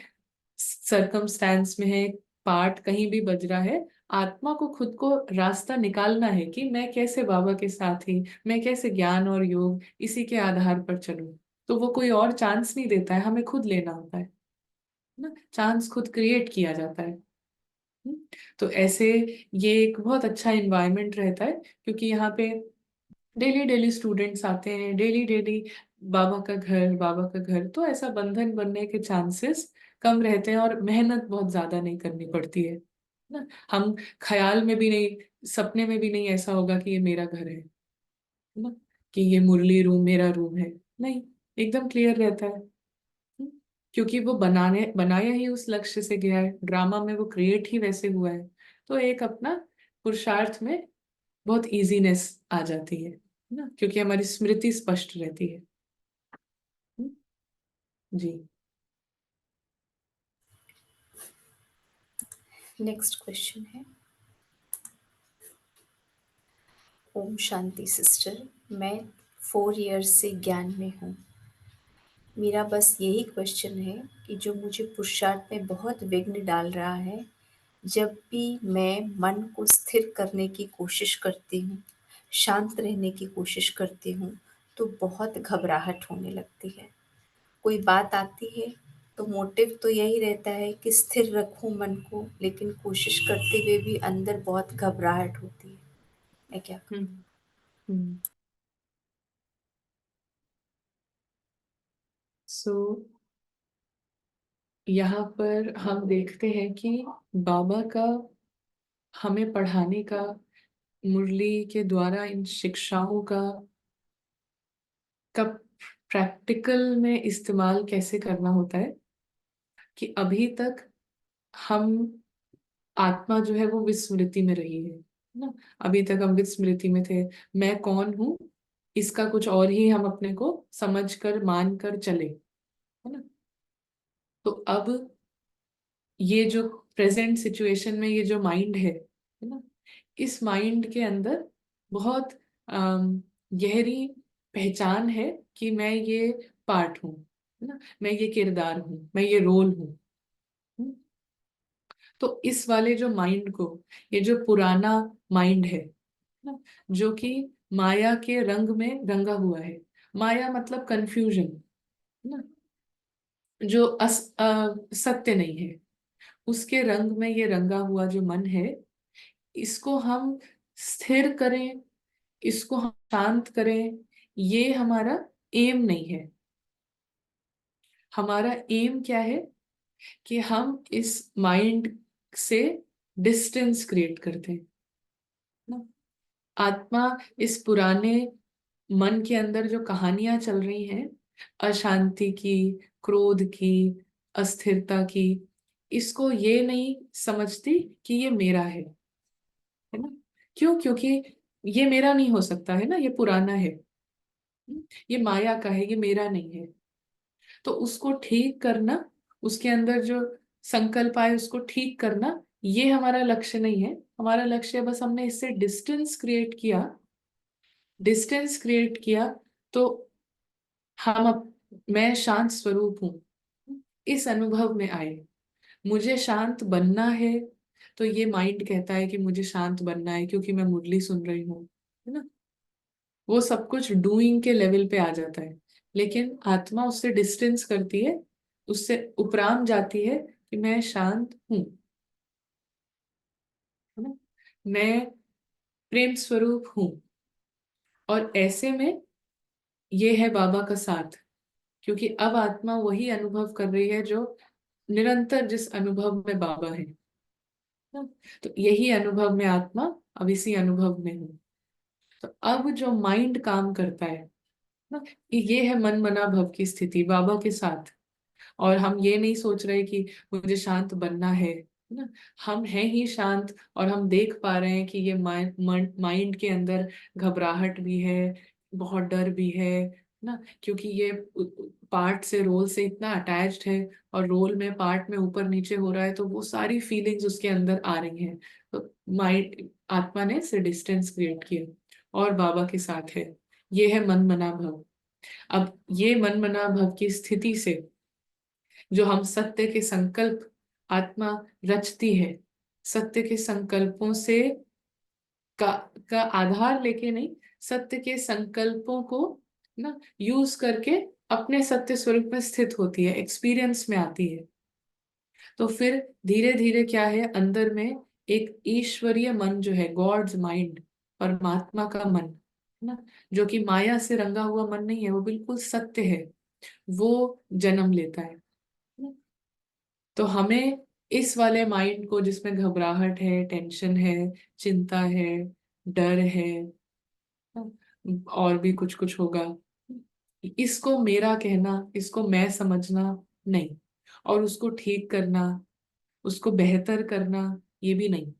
सरकमस्टेंस में है, पार्ट कहीं भी बज रहा है, आत्मा को खुद को रास्ता निकालना है कि मैं कैसे बाबा के साथ ही, मैं कैसे ज्ञान और योग इसी के आधार पर चलूं। तो वो कोई और चांस नहीं देता है, हमें खुद लेना होता है ना। चांस खुद क्रिएट किया जाता है। हम्म, तो ऐसे ये एक बहुत अच्छा इन्वायरमेंट रहता है, क्योंकि यहाँ पे डेली डेली स्टूडेंट्स आते हैं, डेली डेली बाबा का घर, बाबा का घर। तो ऐसा बंधन बनने के चांसेस कम रहते हैं, और मेहनत बहुत ज्यादा नहीं करनी पड़ती है ना। हम ख्याल में भी नहीं, सपने में भी नहीं ऐसा होगा कि ये मेरा घर है ना, कि ये मुरली रूम मेरा रूम है। नहीं, एकदम क्लियर रहता है। हम्म, क्योंकि वो बनाया ही उस लक्ष्य से गया है, ड्रामा में वो क्रिएट ही वैसे हुआ है। तो एक अपना पुरुषार्थ में बहुत इजीनेस आ जाती है ना, क्योंकि हमारी स्मृति स्पष्ट रहती है। हम्म, जी। नेक्स्ट क्वेश्चन है, ओम शांति सिस्टर, मैं 4 इयर्स से ज्ञान में हूँ। मेरा बस यही क्वेश्चन है कि जो मुझे पुरुषार्थ में बहुत विघ्न डाल रहा है, जब भी मैं मन को स्थिर करने की कोशिश करती हूँ, शांत रहने की कोशिश करती हूँ, तो बहुत घबराहट होने लगती है। कोई बात आती है तो मोटिव तो यही रहता है कि स्थिर रखूं मन को, लेकिन कोशिश करते हुए भी अंदर बहुत घबराहट होती है। मैं क्या करूं? हम्म हम्म सो यहाँ पर हम देखते हैं कि बाबा का हमें पढ़ाने का, मुरली के द्वारा इन शिक्षाओं का प्रैक्टिकल में इस्तेमाल कैसे करना होता है, कि अभी तक हम, आत्मा जो है वो विस्मृति में रही है ना। अभी तक हम विस्मृति में थे, मैं कौन हूँ इसका कुछ और ही हम अपने को समझ कर मान कर चले, है ना। तो अब ये जो प्रेजेंट सिचुएशन में ये जो माइंड है ना, इस माइंड के अंदर बहुत गहरी पहचान है कि मैं ये पार्ट हूँ, है ना, मैं ये किरदार हूँ, मैं ये रोल हूँ। हम्म, तो इस वाले जो माइंड को, ये जो पुराना माइंड है ना, जो कि माया के रंग में रंगा हुआ है। माया मतलब कंफ्यूजन ना, जो सत्य नहीं है, उसके रंग में ये रंगा हुआ जो मन है, इसको हम स्थिर करें, इसको हम शांत करें, ये हमारा एम नहीं है। हमारा एम क्या है कि हम इस माइंड से डिस्टेंस क्रिएट करते हैं ना। आत्मा इस पुराने मन के अंदर जो कहानियां चल रही हैं, अशांति की, क्रोध की, अस्थिरता की, इसको ये नहीं समझती कि ये मेरा है ना। क्यों? क्योंकि ये मेरा नहीं हो सकता है ना, ये पुराना है। ये माया का है, ये मेरा नहीं है। तो उसको ठीक करना, उसके अंदर जो संकल्प आए उसको ठीक करना, ये हमारा लक्ष्य नहीं है। हमारा लक्ष्य बस, हमने इससे डिस्टेंस क्रिएट किया, डिस्टेंस क्रिएट किया, तो हम मैं शांत स्वरूप हूँ, इस अनुभव में आए। मुझे शांत बनना है, तो ये माइंड कहता है कि मुझे शांत बनना है क्योंकि मैं मुरली सुन रही हूँ, है ना। वो सब कुछ डूइंग के लेवल पे आ जाता है। लेकिन आत्मा उससे डिस्टेंस करती है, उससे उपराम जाती है कि मैं शांत हूँ, है ना, मैं प्रेम स्वरूप हूँ। और ऐसे में ये है बाबा का साथ, क्योंकि अब आत्मा वही अनुभव कर रही है जो निरंतर जिस अनुभव में बाबा है ना। तो यही अनुभव में आत्मा अब इसी अनुभव में हूँ। तो अब जो माइंड काम करता है ना, ये है मन मना भव की स्थिति बाबा के साथ। और हम ये नहीं सोच रहे कि मुझे शांत बनना है ना, हम हैं ही शांत, और हम देख पा रहे हैं कि ये माइंड के अंदर घबराहट भी है, बहुत डर भी है ना, क्योंकि ये पार्ट से, रोल से इतना अटैच्ड है, और रोल में पार्ट में ऊपर नीचे हो रहा है, तो वो सारी फीलिंग्स उसके अंदर आ रही हैं। तो माइंड, आत्मा ने इससे डिस्टेंस क्रिएट किया और बाबा के साथ है। ये है मन मना भव। अब ये मन मना भव की स्थिति से जो हम सत्य के संकल्प आत्मा रचती है, सत्य के संकल्पों से का का आधार लेके नहीं, सत्य के संकल्पों को ना यूज करके अपने सत्य स्वरूप में स्थित होती है, एक्सपीरियंस में आती है। तो फिर धीरे धीरे क्या है, अंदर में एक ईश्वरीय मन जो है, गॉड्स माइंड, परमात्मा का मन है ना, जो कि माया से रंगा हुआ मन नहीं है, वो बिल्कुल सत्य है, वो जन्म लेता है। तो हमें इस वाले माइंड को, जिसमें घबराहट है, टेंशन है, चिंता है, डर है, और भी कुछ कुछ होगा, इसको मेरा कहना, इसको मैं समझना नहीं, और उसको ठीक करना, उसको बेहतर करना, ये भी नहीं।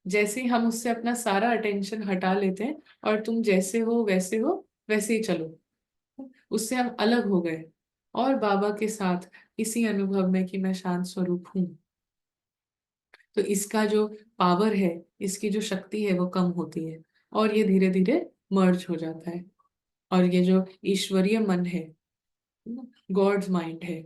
जैसे ही हम उससे अपना सारा अटेंशन हटा लेते हैं और तुम जैसे हो वैसे हो, वैसे ही चलो, उससे हम अलग हो गए और बाबा के साथ इसी अनुभव में कि मैं शांत स्वरूप हूँ। तो इसका जो पावर है, इसकी जो शक्ति है, वो कम होती है और ये धीरे धीरे मर्ज हो जाता है। और ये जो ईश्वरीय मन है, गॉड्स माइंड है,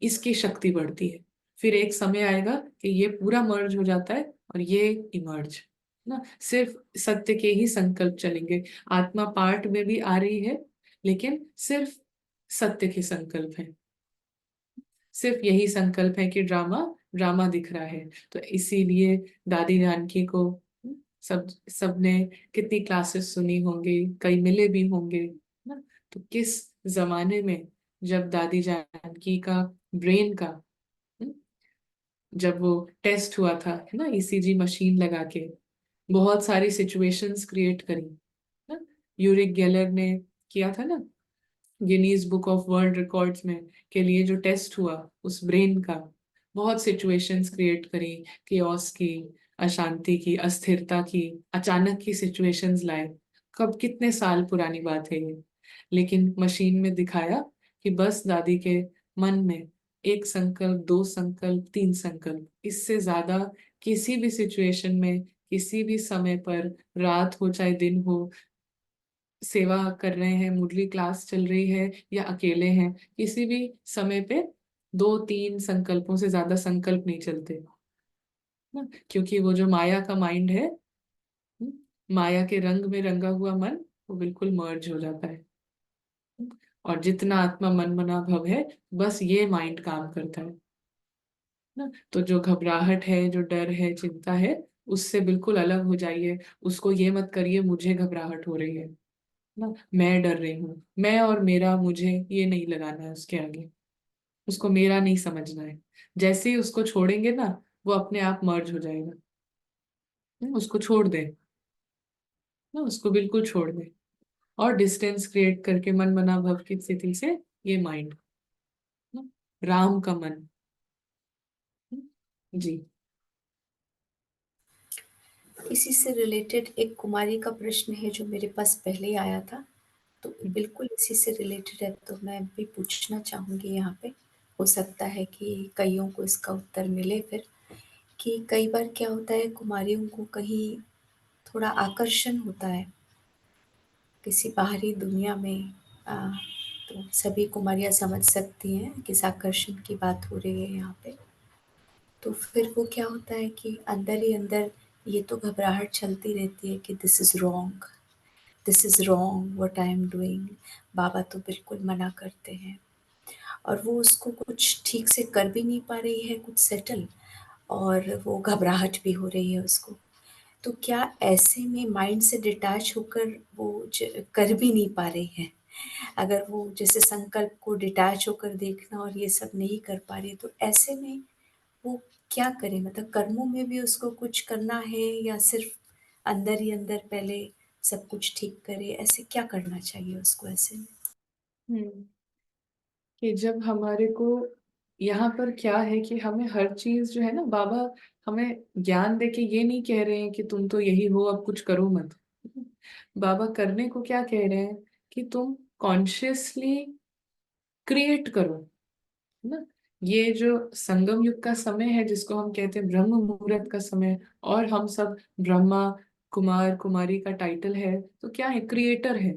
इसकी शक्ति बढ़ती है। फिर एक समय आएगा कि ये पूरा मर्ज हो जाता है और ये इमर्ज ना, सिर्फ सत्य के ही संकल्प चलेंगे। आत्मा पार्ट में भी आ रही है, लेकिन सिर्फ सत्य के संकल्प है। सिर्फ यही संकल्प है कि ड्रामा ड्रामा दिख रहा है। तो इसीलिए दादी जानकी को सब सबने कितनी क्लासेस सुनी होंगी, कई मिले भी होंगे ना। तो किस जमाने में जब दादी जानकी का ब्रेन का हम्म, जब वो टेस्ट हुआ था है ना, ईसीजी मशीन लगा के बहुत सारी सिचुएशंस क्रिएट करी ना, यूरिक गेलर ने किया था ना, Guinness book of world records में के लिए जो टेस्ट हुआ उस ब्रेन का, बहुत सिचुएशंस क्रिएट करी, केओस की, अशांति की, अस्थिरता की, अचानक की सिचुएशंस लाए। कब, कितने साल पुरानी बात है ये, लेकिन मशीन में दिखाया कि बस दादी के मन में एक संकल्प, दो संकल्प, तीन संकल्प, इससे ज्यादा किसी भी सिचुएशन में, किसी भी समय पर, रात हो चाहे दिन हो, सेवा कर रहे हैं, मुरली क्लास चल रही है या अकेले हैं, किसी भी समय पे दो तीन संकल्पों से ज्यादा संकल्प नहीं चलते ना, क्योंकि वो जो माया का माइंड है, माया के रंग में रंगा हुआ मन, वो बिल्कुल मर्ज हो जाता है। और जितना आत्मा मन मना भव है, बस ये माइंड काम करता है ना। तो जो घबराहट है, जो डर है, चिंता है, उससे बिल्कुल अलग हो जाइए। उसको ये मत करिए मुझे घबराहट हो रही है ना, मैं डर रही हूँ, मैं और मेरा मुझे ये नहीं लगाना है उसके आगे, उसको मेरा नहीं समझना है। जैसे ही उसको छोड़ेंगे ना, वो अपने आप मर्ज हो जाएगा। उसको छोड़ दे ना, उसको बिल्कुल छोड़ दे, और डिस्टेंस क्रिएट करके मन मना भव की स्थिति से ये माइंड, राम का मन। जी। इसी से रिलेटेड एक कुमारी का प्रश्न है जो मेरे पास पहले ही आया था, तो बिल्कुल इसी से रिलेटेड है, तो मैं भी पूछना चाहूँगी यहाँ पे। हो सकता है कि कईयों को इसका उत्तर मिले फिर, कि कई बार क्या होता है, कुमारियों को कहीं थोड़ा आकर्षण होता है किसी बाहरी दुनिया में। अ, तो सभी कुमारियाँ समझ सकती हैं किस आकर्षण की बात हो रही है यहाँ पे। तो फिर वो क्या होता है कि अंदर ही अंदर ये तो घबराहट चलती रहती है कि this is wrong, this is wrong what I am doing. बाबा तो बिल्कुल मना करते हैं, और वो उसको कुछ ठीक से कर भी नहीं पा रही है कुछ सेटल, और वो घबराहट भी हो रही है उसको। तो क्या ऐसे में माइंड से डिटैच होकर वो कर भी नहीं पा रही है, अगर वो जैसे संकल्प को डिटैच होकर देखना और ये सब नहीं कर पा रही है, तो ऐसे में वो क्या करे, मतलब कर्मों में भी उसको कुछ करना है या सिर्फ अंदर ही अंदर पहले सब कुछ ठीक करे, ऐसे क्या करना चाहिए उसको ऐसे में? हम्म कि जब हमारे को यहाँ पर क्या है कि हमें हर चीज जो है ना, बाबा हमें ज्ञान देके ये नहीं कह रहे हैं कि तुम तो यही हो, अब कुछ करो मत। बाबा करने को क्या कह रहे हैं कि तुम कॉन्शियसली क्रिएट करो, है ना। ये जो संगम युग का समय है जिसको हम कहते हैं ब्रह्म मुहूर्त का समय, और हम सब ब्रह्मा कुमार कुमारी का टाइटल है, तो क्या है, क्रिएटर है।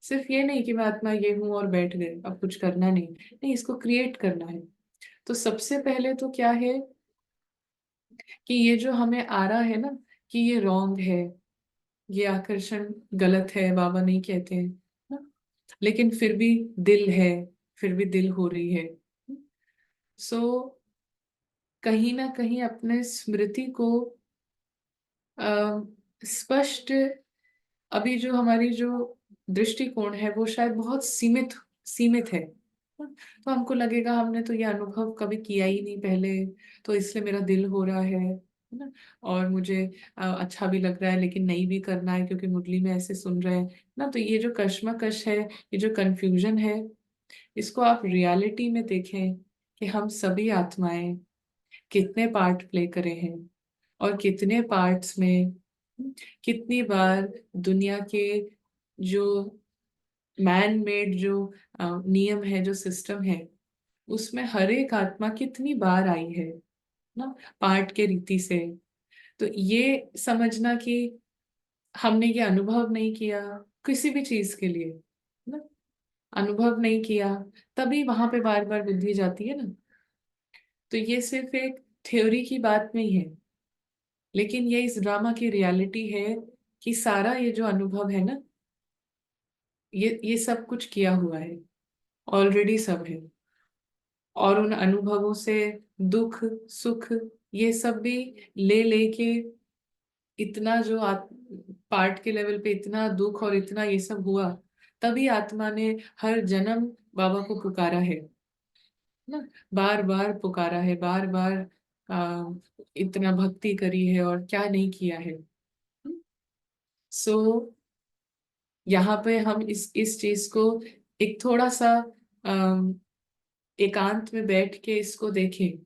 सिर्फ ये नहीं कि मैं आत्मा ये हूं और बैठ गए अब कुछ करना नहीं, नहीं, इसको क्रिएट करना है। तो सबसे पहले तो क्या है कि ये जो हमें आ रहा है ना कि ये रॉन्ग है, ये आकर्षण गलत है, बाबा नहीं कहते हैं ना, लेकिन फिर भी दिल है, फिर भी दिल हो रही है। सो कहीं ना कहीं अपने स्मृति को स्पष्ट, अभी जो हमारी जो दृष्टिकोण है वो शायद बहुत सीमित सीमित है। तो हमको लगेगा हमने तो ये अनुभव कभी किया ही नहीं पहले, तो इसलिए मेरा दिल हो रहा है ना। और मुझे अच्छा भी लग रहा है, लेकिन नहीं भी करना है क्योंकि मुरली में ऐसे सुन रहे हैं ना। तो ये जो कश्मकश है, ये जो कंफ्यूजन है, इसको आप रियलिटी में देखें कि हम सभी आत्माएं कितने पार्ट प्ले करे हैं, और कितने पार्ट्स में कितनी बार दुनिया के जो मैन मेड जो नियम है, जो सिस्टम है, उसमें हर एक आत्मा कितनी बार आई है ना, पार्ट के रीति से। तो ये समझना कि हमने ये अनुभव नहीं किया किसी भी चीज के लिए ना, अनुभव नहीं किया, तभी वहां पे बार बार बुद्धि जाती है ना। तो ये सिर्फ एक थ्योरी की बात नहीं है, लेकिन ये इस ड्रामा की रियलिटी है कि सारा ये जो अनुभव है ना, ये सब कुछ किया हुआ है, ऑलरेडी सब है। और उन अनुभवों से दुख सुख ये सब भी ले लेके, इतना जो पार्ट के लेवल पे इतना दुख और इतना ये सब हुआ, तभी आत्मा ने हर जन्म बाबा को पुकारा है ना, बार बार पुकारा है, बार बार इतना भक्ति करी है, और क्या नहीं किया है। सो यहाँ पे हम इस चीज को एक थोड़ा सा अम, एकांत में बैठ के इसको देखें,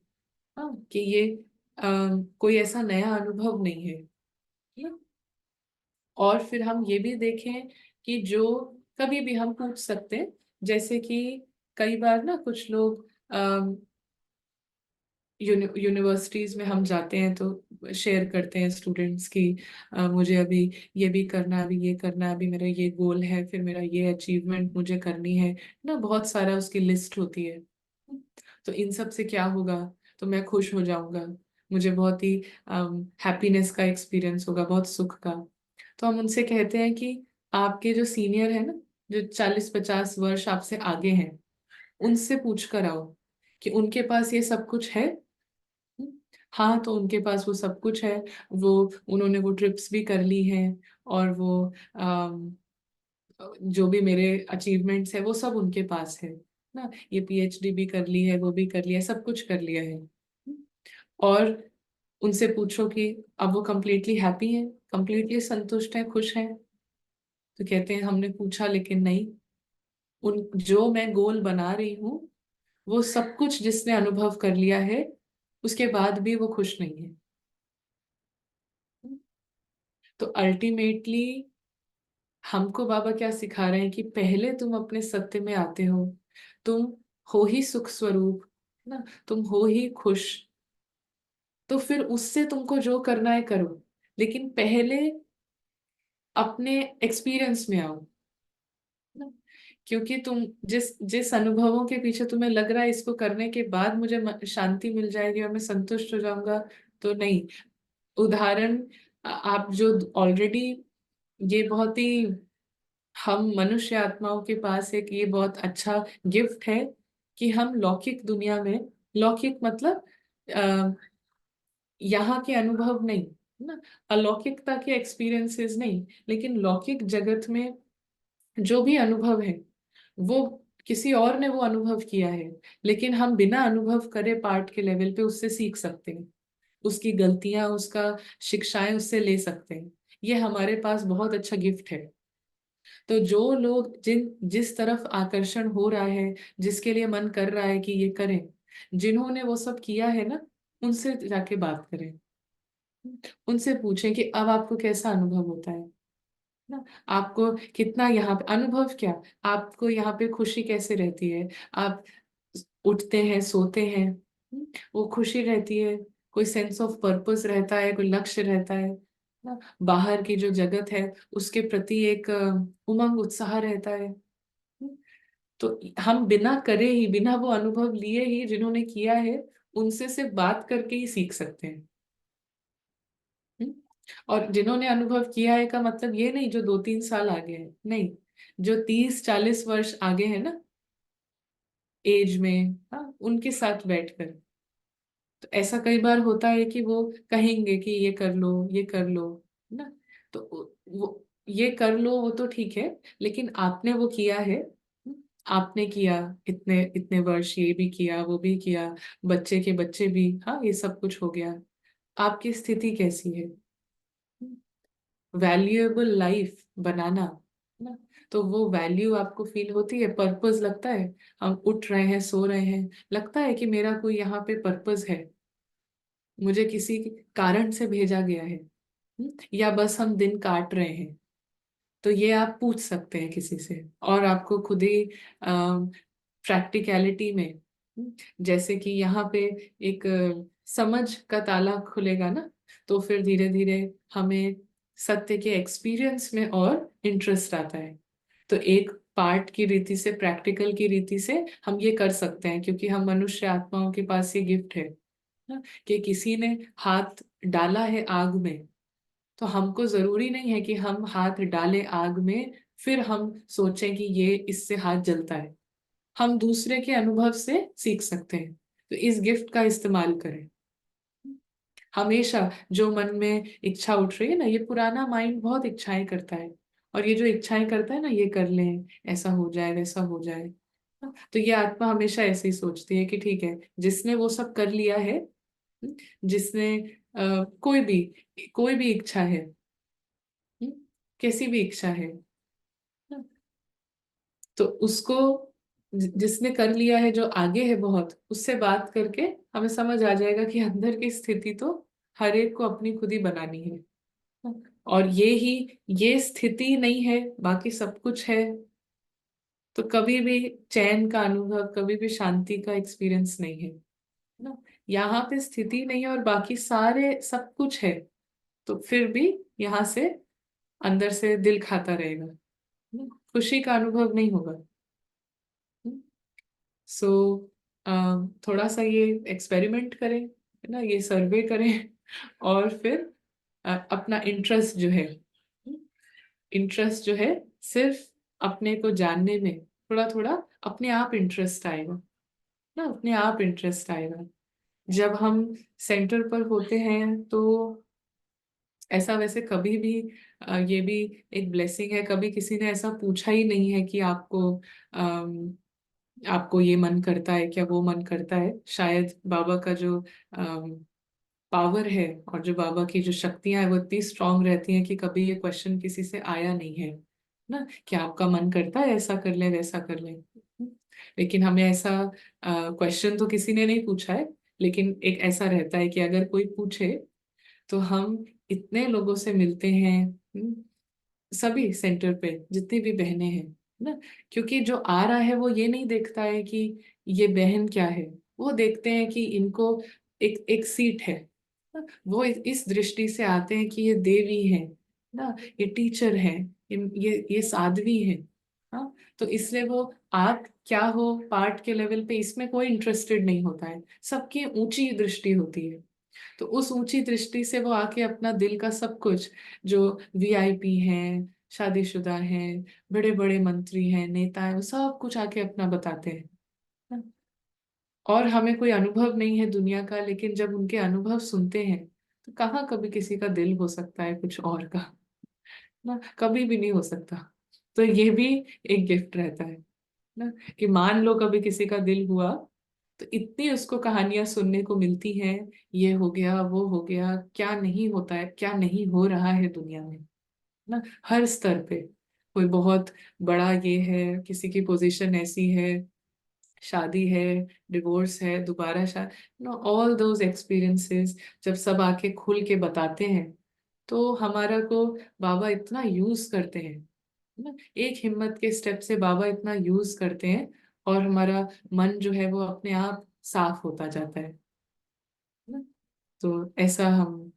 हाँ, कि ये कोई ऐसा नया अनुभव नहीं है ना? और फिर हम ये भी देखें कि जो कभी भी हम पूछ सकते हैं, जैसे कि कई बार ना कुछ लोग यूनिवर्सिटीज में हम जाते हैं तो शेयर करते हैं स्टूडेंट्स की, मुझे अभी ये भी करना है, अभी ये करना है, अभी मेरा ये गोल है, फिर मेरा ये अचीवमेंट मुझे करनी है ना, बहुत सारा उसकी लिस्ट होती है। तो इन सब से क्या होगा, तो मैं खुश हो जाऊंगा, मुझे बहुत ही हैप्पीनेस का एक्सपीरियंस होगा, बहुत सुख का। तो हम उनसे कहते हैं कि आपके जो सीनियर है ना, जो 40-50 वर्ष आपसे आगे हैं, उनसे पूछ कर आओ कि उनके पास ये सब कुछ है। हाँ, तो उनके पास वो सब कुछ है, वो उन्होंने वो ट्रिप्स भी कर ली हैं, और वो जो भी मेरे अचीवमेंट्स है वो सब उनके पास है ना, ये पीएचडी भी कर ली है, वो भी कर लिया है, सब कुछ कर लिया है। और उनसे पूछो कि अब वो कंप्लीटली हैप्पी है, कंप्लीटली संतुष्ट है, खुश है, तो कहते हैं हमने पूछा लेकिन नहीं, उन जो मैं गोल बना रही हूँ वो सब कुछ जिसने अनुभव कर लिया है, उसके बाद भी वो खुश नहीं है। तो अल्टीमेटली हमको बाबा क्या सिखा रहे हैं कि पहले तुम अपने सत्य में आते हो, तुम हो ही सुख स्वरूप ना, तुम हो ही खुश, तो फिर उससे तुमको जो करना है करो, लेकिन पहले अपने एक्सपीरियंस में आओ ना। क्योंकि तुम जिस जिस अनुभवों के पीछे तुम्हें लग रहा है इसको करने के बाद मुझे शांति मिल जाएगी और मैं संतुष्ट हो जाऊंगा, तो नहीं। उदाहरण, आप जो ऑलरेडी, ये बहुत ही, हम मनुष्य आत्माओं के पास एक ये बहुत अच्छा गिफ्ट है कि हम लौकिक दुनिया में, लौकिक मतलब अ, यहाँ के अनुभव नहीं ना, अलौकिकता के एक्सपीरियंसेस नहीं, लेकिन लौकिक जगत में जो भी अनुभव है वो किसी और ने वो अनुभव किया है, लेकिन हम बिना अनुभव करे पाठ के लेवल पे उससे सीख सकते हैं, उसकी गलतियां, उसका शिक्षाएं उससे ले सकते हैं। ये हमारे पास बहुत अच्छा गिफ्ट है। तो जो लोग जिस तरफ आकर्षण हो रहा है, जिसके लिए मन कर रहा है कि ये करें, जिन्होंने वो सब किया है ना, उनसे जाके बात करें, उनसे पूछें कि अब आपको कैसा अनुभव होता है ना, आपको कितना यहाँ पे अनुभव, क्या आपको यहाँ पे खुशी कैसे रहती है, आप उठते हैं, सोते हैं, वो खुशी रहती है, कोई सेंस ऑफ पर्पस रहता है, कोई लक्ष्य रहता है ना, बाहर की जो जगत है उसके प्रति एक उमंग उत्साह रहता है। तो हम बिना करे ही, बिना वो अनुभव लिए ही, जिन्होंने किया है उनसे सिर्फ बात करके ही सीख सकते हैं। हम्म? और जिन्होंने अनुभव किया है का मतलब ये नहीं जो 2-3 साल आगे है, नहीं, जो 30-40 वर्ष आगे है ना एज में, हाँ, उनके साथ बैठकर। तो ऐसा कई बार होता है कि वो कहेंगे कि ये कर लो, ये कर लो, है ना। तो वो ये कर लो वो तो ठीक है, लेकिन आपने वो किया है, आपने किया, इतने इतने वर्ष ये भी किया, वो भी किया, बच्चे के बच्चे भी, हाँ, ये सब कुछ हो गया, आपकी स्थिति कैसी है, वैल्यूएबल लाइफ बनाना, है ना। तो वो वैल्यू आपको फील होती है, पर्पस लगता है, हम उठ रहे हैं, सो रहे हैं, लगता है कि मेरा कोई यहाँ पे पर्पस है, मुझे किसी कारण से भेजा गया है, या बस हम दिन काट रहे हैं। तो ये आप पूछ सकते हैं किसी से, और आपको खुद ही प्रैक्टिकलिटी में, जैसे कि यहाँ पे एक समझ का ताला खुलेगा ना, तो फिर धीरे धीरे हमें सत्य के एक्सपीरियंस में और इंटरेस्ट आता है। तो एक पार्ट की रीति से, प्रैक्टिकल की रीति से हम ये कर सकते हैं, क्योंकि हम मनुष्य आत्माओं के पास ये गिफ्ट है ना, कि किसी ने हाथ डाला है आग में, तो हमको जरूरी नहीं है कि हम हाथ डालें आग में फिर हम सोचें कि ये इससे हाथ जलता है। हम दूसरे के अनुभव से सीख सकते हैं, तो इस गिफ्ट का इस्तेमाल करें। हमेशा जो मन में इच्छा उठ रही है ना, ये पुराना माइंड बहुत इच्छाएं करता है, और ये जो इच्छाएं करता है ना, ये कर लें, ऐसा हो जाए, वैसा हो जाए, तो ये आत्मा हमेशा ऐसे ही सोचती है कि ठीक है, जिसने वो सब कर लिया है, जिसने कोई भी इच्छा है, हम्म, कैसी भी इच्छा है, तो उसको जिसने कर लिया है, जो आगे है बहुत, उससे बात करके हमें समझ आ जाएगा कि अंदर की स्थिति तो हर एक को अपनी खुद ही बनानी है, और ये स्थिति नहीं है, बाकी सब कुछ है। तो कभी भी चैन का अनुभव, कभी भी शांति का एक्सपीरियंस नहीं है ना, यहाँ पे स्थिति नहीं है और बाकी सारे सब कुछ है, तो फिर भी यहाँ से अंदर से दिल खाता रहेगा, खुशी का अनुभव नहीं होगा। सो थोड़ा सा ये एक्सपेरिमेंट करें, है ना, ये सर्वे करें, और फिर अपना इंटरेस्ट जो है, इंटरेस्ट जो है, सिर्फ अपने को जानने में, थोड़ा थोड़ा अपने आप इंटरेस्ट आएगा ना, अपने आप इंटरेस्ट आएगा। जब हम सेंटर पर होते हैं तो ऐसा वैसे कभी भी ये भी एक ब्लेसिंग है, कभी किसी ने ऐसा पूछा ही नहीं है कि आपको ये मन करता है क्या, वो मन करता है। शायद बाबा का जो पावर है और जो बाबा की जो शक्तियां हैं वो इतनी स्ट्रांग रहती हैं कि कभी ये क्वेश्चन किसी से आया नहीं है ना, कि आपका मन करता है ऐसा कर ले, वैसा कर ले। लेकिन हमें ऐसा क्वेश्चन तो किसी ने नहीं पूछा है, लेकिन एक ऐसा रहता है कि अगर कोई पूछे तो हम इतने लोगों से मिलते हैं, सभी सेंटर पे जितनी भी बहनें हैं ना, क्योंकि जो आ रहा है वो ये नहीं देखता है कि ये बहन क्या है, वो देखते हैं कि इनको एक एक सीट है ना? वो इस दृष्टि से आते हैं कि ये देवी है ना, ये टीचर है, ये साध्वी है। हाँ, तो इसलिए वो आप क्या हो पाठ के लेवल पे, इसमें कोई इंटरेस्टेड नहीं होता है, सबकी ऊंची दृष्टि होती है। तो उस ऊंची दृष्टि से वो आके अपना दिल का सब कुछ, जो वीआईपी हैं, शादीशुदा हैं, बड़े बड़े मंत्री हैं, नेता हैं, वो सब कुछ आके अपना बताते हैं। और हमें कोई अनुभव नहीं है दुनिया का, लेकिन जब उनके अनुभव सुनते हैं तो कहाँ कभी किसी का दिल हो सकता है कुछ और का ना, कभी भी नहीं हो सकता। तो ये भी एक गिफ्ट रहता है। ना, कि मान लो कभी किसी का दिल हुआ तो इतनी उसको कहानियां सुनने को मिलती हैं, ये हो गया वो हो गया, क्या नहीं होता है, क्या नहीं हो रहा है दुनिया में, ना, हर स्तर पे। कोई बहुत बड़ा ये है, किसी की पोजीशन ऐसी है, शादी है, डिवोर्स है, दोबारा शादी, नो, ऑल दोज एक्सपीरियंसेस जब सब आके खुल के बताते हैं, तो हमारा को बाबा इतना यूज करते हैं ना, एक हिम्मत के स्टेप से बाबा इतना यूज करते हैं, और हमारा मन जो है वो अपने आप साफ होता जाता है ना। तो ऐसा हम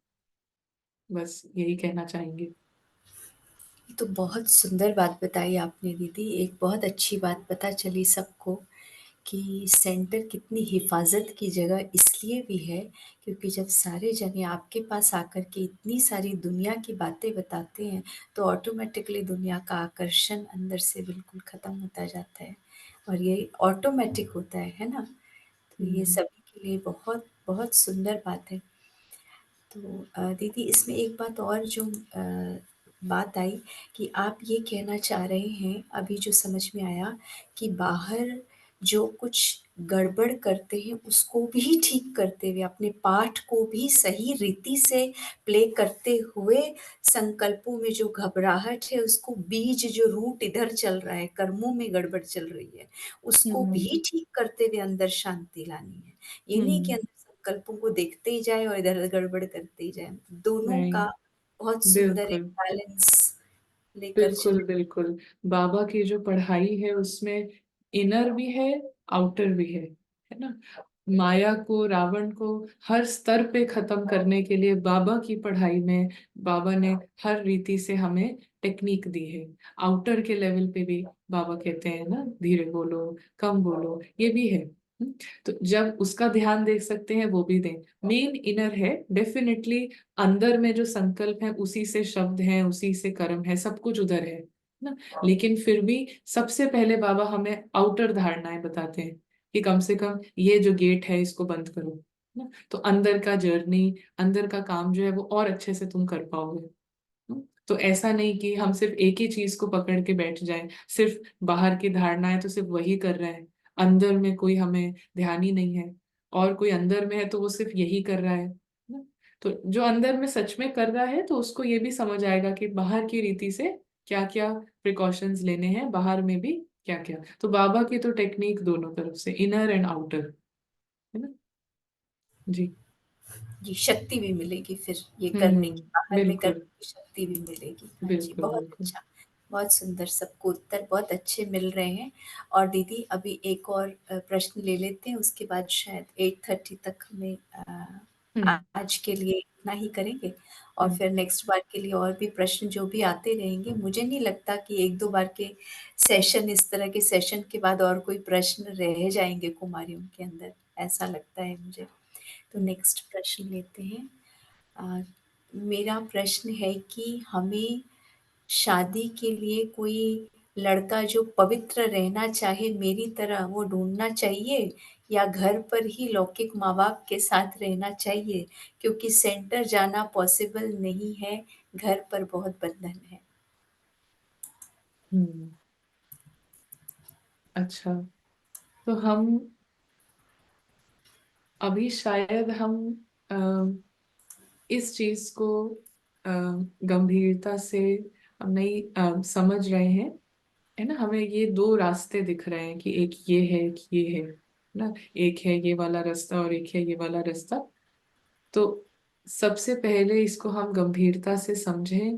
बस यही कहना चाहेंगे। ये तो बहुत सुंदर बात बताई आपने दीदी। एक बहुत अच्छी बात पता चली सबको कि सेंटर कितनी हिफाज़त की जगह इसलिए भी है, क्योंकि जब सारे जने आपके पास आकर के इतनी सारी दुनिया की बातें बताते हैं, तो ऑटोमैटिकली दुनिया का आकर्षण अंदर से बिल्कुल ख़त्म होता जाता है और ये ऑटोमैटिक होता है ना? तो ये हम्म। सभी के लिए बहुत, बहुत सुंदर बात है। तो दीदी इसमें एक बात और जो बात आई कि आप ये कहना चाह रहे हैं, अभी जो समझ में आया कि बाहर जो कुछ गड़बड़ करते हैं, उसको भी ठीक करते हुए, अपने पाठ को भी सही रीति से प्ले करते हुए, संकल्पों में जो घबराहट है, उसको बीज जो रूट इधर चल रहा है, कर्मों में गड़बड़ चल रही है, उसको हम्म। भी ठीक करते हुए अंदर शांति लानी है। ये नहीं कि हम्म। अंदर संकल्पों को देखते ही जाएँ और इधर गड़बड़ करते ही जाएँ। दोनों नहीं, का बहुत सुंदर एक बिल्कुल बैलेंस लेकर बिल्कुल चलें। बिल्कुल। बाबा की जो पढ़ाई है उसमें इनर भी है, आउटर भी है ना। माया को, रावण को हर स्तर पे खत्म करने के लिए बाबा की पढ़ाई में बाबा ने हर रीति से हमें टेक्निक दी है। आउटर के लेवल पे भी बाबा कहते हैं ना, धीरे बोलो, कम बोलो, ये भी है। तो जब उसका ध्यान देख सकते हैं वो भी दें। मेन इनर है डेफिनेटली, अंदर में जो संकल्प है उसी से शब्द है, उसी से कर्म है, सब कुछ उधर है ना। लेकिन फिर भी सबसे पहले बाबा हमें आउटर धारणाएं बताते हैं कि कम से कम ये जो गेट है इसको बंद करो ना, तो अंदर का जर्नी, अंदर का काम जो है वो और अच्छे से तुम कर पाओगे। तो ऐसा नहीं कि हम सिर्फ एक ही चीज को पकड़ के बैठ जाएं, सिर्फ बाहर की धारणाएं तो सिर्फ वही कर रहे हैं, अंदर में कोई हमें ध्यान ही नहीं है। और कोई अंदर में है तो वो सिर्फ यही कर रहा है ना। तो जो अंदर में सच में कर रहा है तो उसको ये भी समझ आएगा कि बाहर की रीति से क्या क्या प्रिकॉशंस लेने हैं, बाहर में भी क्या क्या। तो बाबा की तो टेक्निक दोनों तरफ से, इनर एंड आउटर, है ना। जी। जी, शक्ति भी मिलेगी फिर ये करने की, बाहर में करने बिल्कुल की शक्ति भी मिलेगी। हाँ जी, बिल्कुल बहुत बिल्कुल। अच्छा, बहुत सुंदर, सबको उत्तर बहुत अच्छे मिल रहे हैं। और दीदी अभी एक और प्रश्न ले लेते हैं, उसके बाद शायद 8:30 तक हमें हम्म। आज के लिए इतना ही करेंगे और हम्म। फिर नेक्स्ट बार के लिए और भी प्रश्न जो भी आते रहेंगे। मुझे नहीं लगता कि 1-2 बार के सेशन, इस तरह के सेशन के बाद और कोई प्रश्न रह जाएँगे कुमारियों के अंदर, ऐसा लगता है मुझे। तो हम्म। नेक्स्ट प्रश्न लेते हैं। अ, मेरा प्रश्न है कि हमें शादी के लिए कोई लड़का जो पवित्र रहना चाहे मेरी तरह, वो ढूँढना चाहिए या घर पर ही लौकिक माँ-बाप के साथ रहना चाहिए? क्योंकि सेंटर जाना पॉसिबल नहीं है, घर पर बहुत बंधन है। हम्म। अच्छा, तो हम अभी शायद हम अ, इस चीज को अ, गंभीरता से हम नहीं समझ रहे हैं, है ना। हमें ये दो रास्ते दिख रहे हैं कि एक ये है, एक ये है ना। एक है ये वाला रास्ता और एक है ये वाला रास्ता। तो सबसे पहले इसको हम गंभीरता से समझें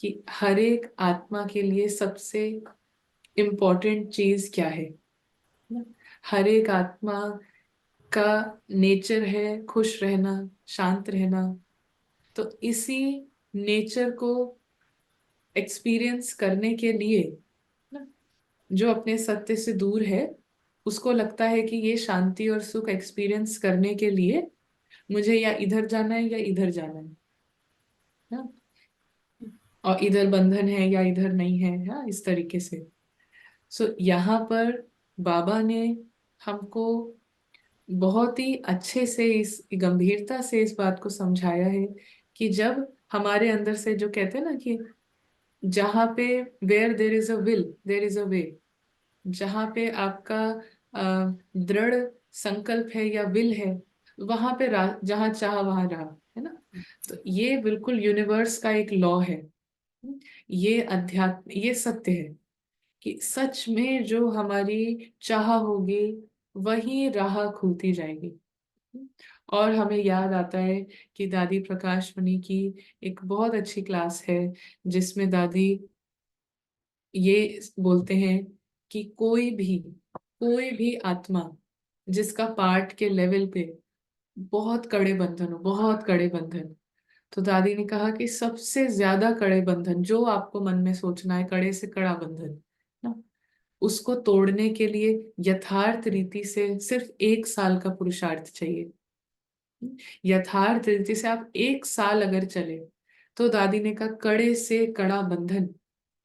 कि हर एक आत्मा के लिए सबसे इम्पोर्टेंट चीज क्या है ना। हर एक आत्मा का नेचर है खुश रहना, शांत रहना। तो इसी नेचर को एक्सपीरियंस करने के लिए ना, जो अपने सत्य से दूर है, उसको लगता है कि ये शांति और सुख एक्सपीरियंस करने के लिए मुझे या इधर जाना है या इधर जाना है ना। और इधर बंधन है या इधर नहीं है, या इस तरीके से। सो यहाँ पर बाबा ने हमको बहुत ही अच्छे से, इस गंभीरता से इस बात को समझाया है कि जब हमारे अंदर से जो कहते हैं ना कि जहाँ पे where there is a will there is a way, जहाँ पे आपका दृढ़ संकल्प है या विल है, वहां पे जहाँ चाह वहां रहा, है ना। तो ये बिल्कुल यूनिवर्स का एक लॉ है। ये अध्यात्म, ये सत्य है कि सच में जो हमारी चाह होगी वही राह खुलती जाएगी। और हमें याद आता है कि दादी प्रकाश मणि की एक बहुत अच्छी क्लास है, जिसमें दादी ये बोलते हैं कि कोई भी आत्मा जिसका पार्ट के लेवल पे बहुत कड़े बंधन हो, बहुत कड़े बंधन, तो दादी ने कहा कि सबसे ज्यादा कड़े बंधन जो आपको मन में सोचना है, कड़े से कड़ा बंधन ना, उसको तोड़ने के लिए यथार्थ रीति से सिर्फ 1 साल का पुरुषार्थ चाहिए। यथार्थ रीति से आप 1 साल अगर चले, तो दादी ने कहा कड़े से कड़ा बंधन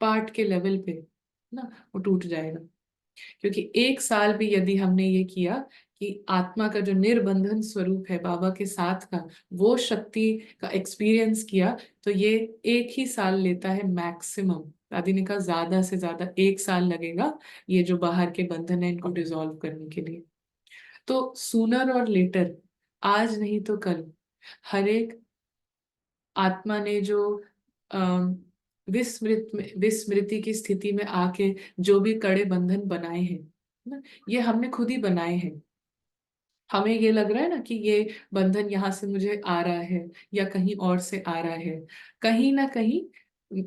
पाठ के लेवल पे ना वो टूट जाएगा। क्योंकि 1 साल भी यदि हमने ये किया कि आत्मा का जो निर्बंधन स्वरूप है बाबा के साथ का, वो शक्ति का एक्सपीरियंस किया, तो ये 1 ही साल लेता है मैक्सिमम। दादी ने कहा ज्यादा से ज्यादा 1 साल लगेगा ये जो बाहर के बंधन है इनको डिसॉल्व करने के लिए। तो सूनर और लेटर, आज नहीं तो कल, हर एक आत्मा ने जो अम, विस्मृति की स्थिति में आके जो भी कड़े बंधन बनाए हैं ना, ये हमने खुद ही बनाए हैं। हमें ये लग रहा है ना कि ये बंधन यहाँ से मुझे आ रहा है या कहीं और से आ रहा है, कहीं ना कहीं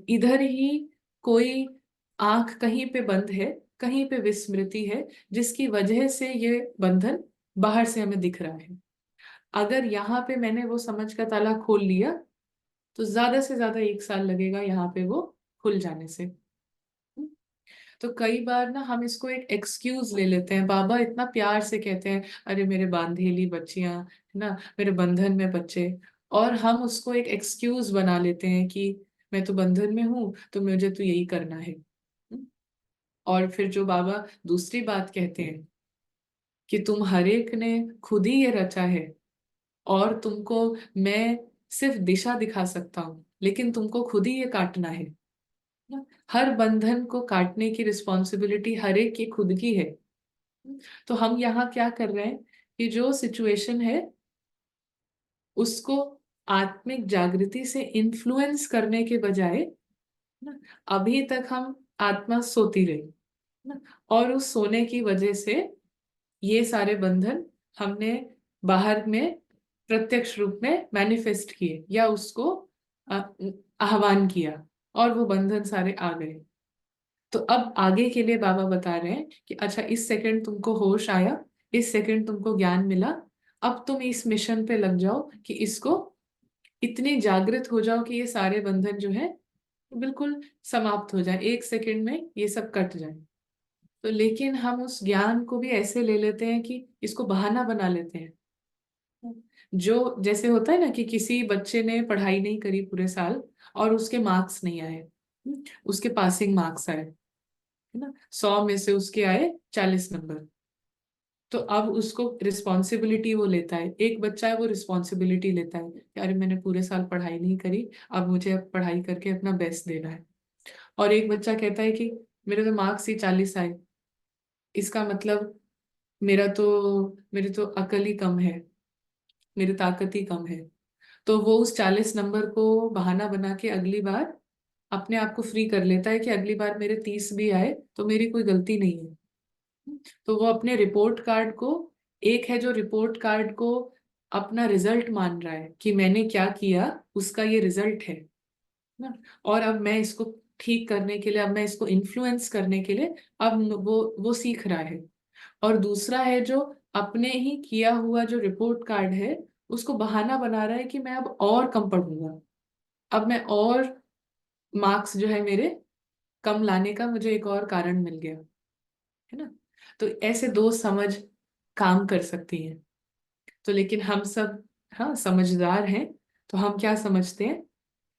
इधर ही कोई आंख कहीं पे बंद है, कहीं पे विस्मृति है, जिसकी वजह से ये बंधन बाहर से हमें दिख रहा है। अगर यहाँ पे मैंने वो समझ का ताला खोल लिया, तो ज्यादा से ज्यादा 1 साल लगेगा यहाँ पे वो खुल जाने से। तो कई बार ना हम इसको एक एक्सक्यूज ले लेते हैं। बाबा इतना प्यार से कहते हैं, अरे मेरे बांधेली बच्चियां, है ना, मेरे बंधन में बच्चे, और हम उसको एक एक्सक्यूज बना लेते हैं कि मैं तो बंधन में हूं तो मुझे तो यही करना है। और फिर जो बाबा दूसरी बात कहते हैं कि तुम हर एक ने खुद ही ये रचा है, और तुमको मैं सिर्फ दिशा दिखा सकता हूँ, लेकिन तुमको खुद ही ये काटना है ना। हर बंधन को काटने की रिस्पॉन्सिबिलिटी हर एक की खुद की है। तो हम यहाँ क्या कर रहे हैं कि जो सिचुएशन है उसको आत्मिक जागृति से इन्फ्लुएंस करने के बजाय ना, अभी तक हम आत्मा सोती रही ना, और उस सोने की वजह से ये सारे बंधन हमने बाहर में प्रत्यक्ष रूप में मैनिफेस्ट किए या उसको अ, आह्वान किया, और वो बंधन सारे आ गए। तो अब आगे के लिए बाबा बता रहे हैं कि अच्छा, इस सेकंड तुमको होश आया, इस सेकंड तुमको ज्ञान मिला, अब तुम इस मिशन पे लग जाओ कि इसको इतने जागृत हो जाओ कि ये सारे बंधन जो है बिल्कुल समाप्त हो जाए, 1 सेकंड में ये सब कट जाए। तो लेकिन हम उस ज्ञान को भी ऐसे ले लेते हैं कि इसको बहाना बना लेते हैं। जो जैसे होता है ना कि किसी बच्चे ने पढ़ाई नहीं करी पूरे साल और उसके मार्क्स नहीं आए, उसके पासिंग मार्क्स आए, है ना, 100 में से उसके आए 40 नंबर। तो अब उसको रिस्पॉन्सिबिलिटी वो लेता है, एक बच्चा है वो रिस्पॉन्सिबिलिटी लेता है कि अरे मैंने पूरे साल पढ़ाई नहीं करी, अब मुझे अब पढ़ाई करके अपना बेस्ट देना है। और एक बच्चा कहता है कि मेरे तो मार्क्स ही 40 आए, इसका मतलब मेरे तो अकल ही कम है, मेरी ताकत ही कम है। तो वो उस 40 नंबर को बहाना बना के अगली बार अपने आप को फ्री कर लेता है कि अगली बार मेरे 30 भी आए तो मेरी कोई गलती नहीं है। तो वो अपने रिपोर्ट कार्ड को, एक है जो रिपोर्ट कार्ड को अपना रिजल्ट मान रहा है कि मैंने क्या किया उसका ये रिजल्ट है ना, और अब मैं इसको ठीक करने के लिए, अब मैं इसको इन्फ्लुएंस करने के लिए, अब वो सीख रहा है। और दूसरा है जो अपने ही किया हुआ जो रिपोर्ट कार्ड है उसको बहाना बना रहा है कि मैं अब और कम पढ़ूंगा, अब मैं और मार्क्स जो है मेरे कम लाने का मुझे एक और कारण मिल गया, है ना। तो ऐसे दो समझ काम कर सकती हैं। तो लेकिन हम सब, हाँ, समझदार हैं, तो हम क्या समझते हैं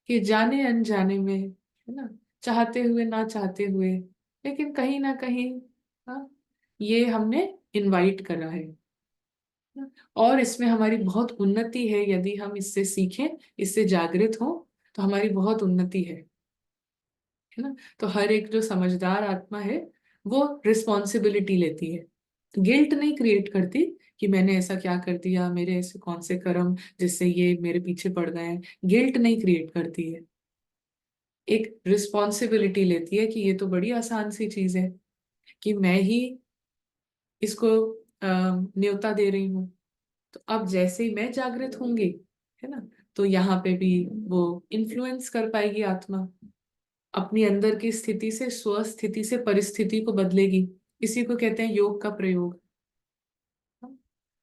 कि जाने अनजाने में, है ना, चाहते हुए ना चाहते हुए, लेकिन कहीं ना कहीं, हाँ, ये हमने इनवाइट करा है ना? और इसमें हमारी बहुत उन्नति है, यदि हम इससे सीखें, इससे जागृत हों, तो हमारी बहुत उन्नति है ना। तो हर एक जो समझदार आत्मा है वो रिस्पॉन्सिबिलिटी लेती है, गिल्ट नहीं क्रिएट करती कि मैंने ऐसा क्या कर दिया, मेरे ऐसे कौन से कर्म जिससे ये मेरे पीछे पड़ गए हैं, गिल्ट नहीं क्रिएट करती है, एक रिस्पॉन्सिबिलिटी लेती है कि ये तो बड़ी आसान सी चीज है कि मैं ही इसको न्योता दे रही हूँ। तो अब जैसे ही मैं जागृत होंगी, है ना, तो यहाँ पे भी वो इन्फ्लुएंस कर पाएगी आत्मा, अपनी अंदर की स्थिति से स्वस्थिति से परिस्थिति को बदलेगी। इसी को कहते हैं योग का प्रयोग।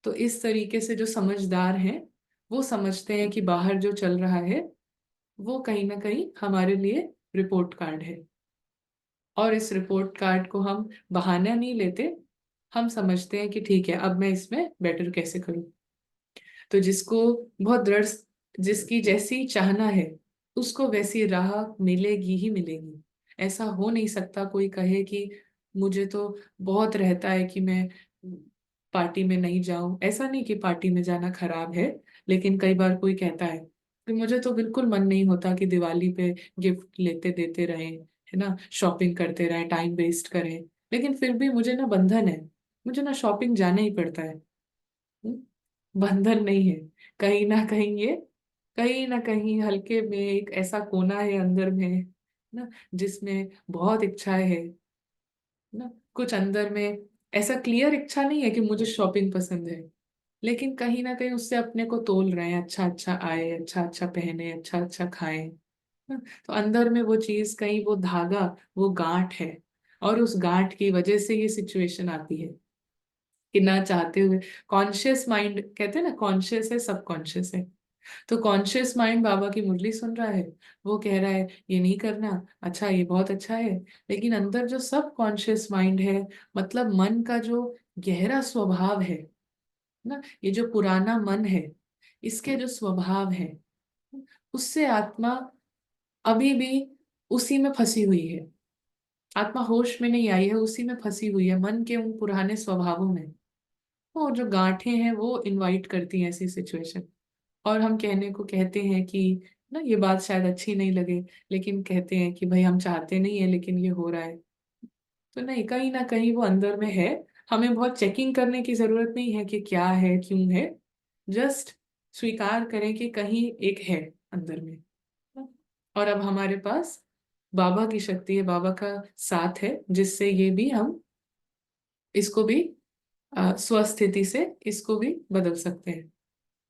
तो इस तरीके से जो समझदार हैं वो समझते हैं कि बाहर जो चल रहा है वो कहीं ना कहीं हमारे लिए रिपोर्ट कार्ड है, और इस रिपोर्ट कार्ड को हम बहाना नहीं लेते, हम समझते हैं कि ठीक है अब मैं इसमें बेटर कैसे करूं। तो जिसको बहुत दृढ़, जिसकी जैसी चाहना है उसको वैसी राह मिलेगी ही मिलेगी। ऐसा हो नहीं सकता कोई कहे कि मुझे तो बहुत रहता है कि मैं पार्टी में नहीं जाऊं। ऐसा नहीं कि पार्टी में जाना खराब है, लेकिन कई बार कोई कहता है कि मुझे तो बिल्कुल मन नहीं होता कि दिवाली पे गिफ्ट लेते देते रहें, है ना, शॉपिंग करते रहें, टाइम वेस्ट करें, लेकिन फिर भी मुझे ना बंधन है, मुझे ना शॉपिंग जाना ही पड़ता है। बंधन नहीं है, कहीं ना कहीं हल्के में एक ऐसा कोना है अंदर में ना, जिसमें बहुत इच्छाएं है ना, कुछ अंदर में ऐसा क्लियर इच्छा नहीं है कि मुझे शॉपिंग पसंद है, लेकिन कहीं ना कहीं उससे अपने को तोल रहे हैं, अच्छा अच्छा आए, अच्छा अच्छा पहने, अच्छा अच्छा खाएं ना। तो अंदर में वो चीज कहीं, वो धागा, वो गांठ है, और उस गांठ की वजह से ये सिचुएशन आती है कि ना चाहते हुए। कॉन्शियस माइंड कहते हैं ना, कॉन्शियस है सब कॉन्शियस है। तो कॉन्शियस माइंड बाबा की मुरली सुन रहा है, वो कह रहा है ये नहीं करना, अच्छा ये बहुत अच्छा है, लेकिन अंदर जो सब कॉन्शियस माइंड है, मतलब मन का जो गहरा स्वभाव है ना, ये जो पुराना मन है, इसके जो स्वभाव है, उससे आत्मा अभी भी उसी में फंसी हुई है। आत्मा होश में नहीं आई है, उसी में फंसी हुई है, मन के उन पुराने स्वभावों में। वो जो गांठें हैं वो इनवाइट करती हैं ऐसी सिचुएशन। और हम कहने को कहते हैं कि ना, ये बात शायद अच्छी नहीं लगे, लेकिन कहते हैं कि भाई हम चाहते नहीं है लेकिन ये हो रहा है। तो नहीं, कहीं ना कहीं वो अंदर में है, हमें बहुत चेकिंग करने की जरूरत नहीं है कि क्या है क्यों है, जस्ट स्वीकार करें कि कहीं एक है अंदर में। और अब हमारे पास बाबा की शक्ति है, बाबा का साथ है, जिससे ये भी हम इसको भी स्वस्थिति से इसको भी बदल सकते हैं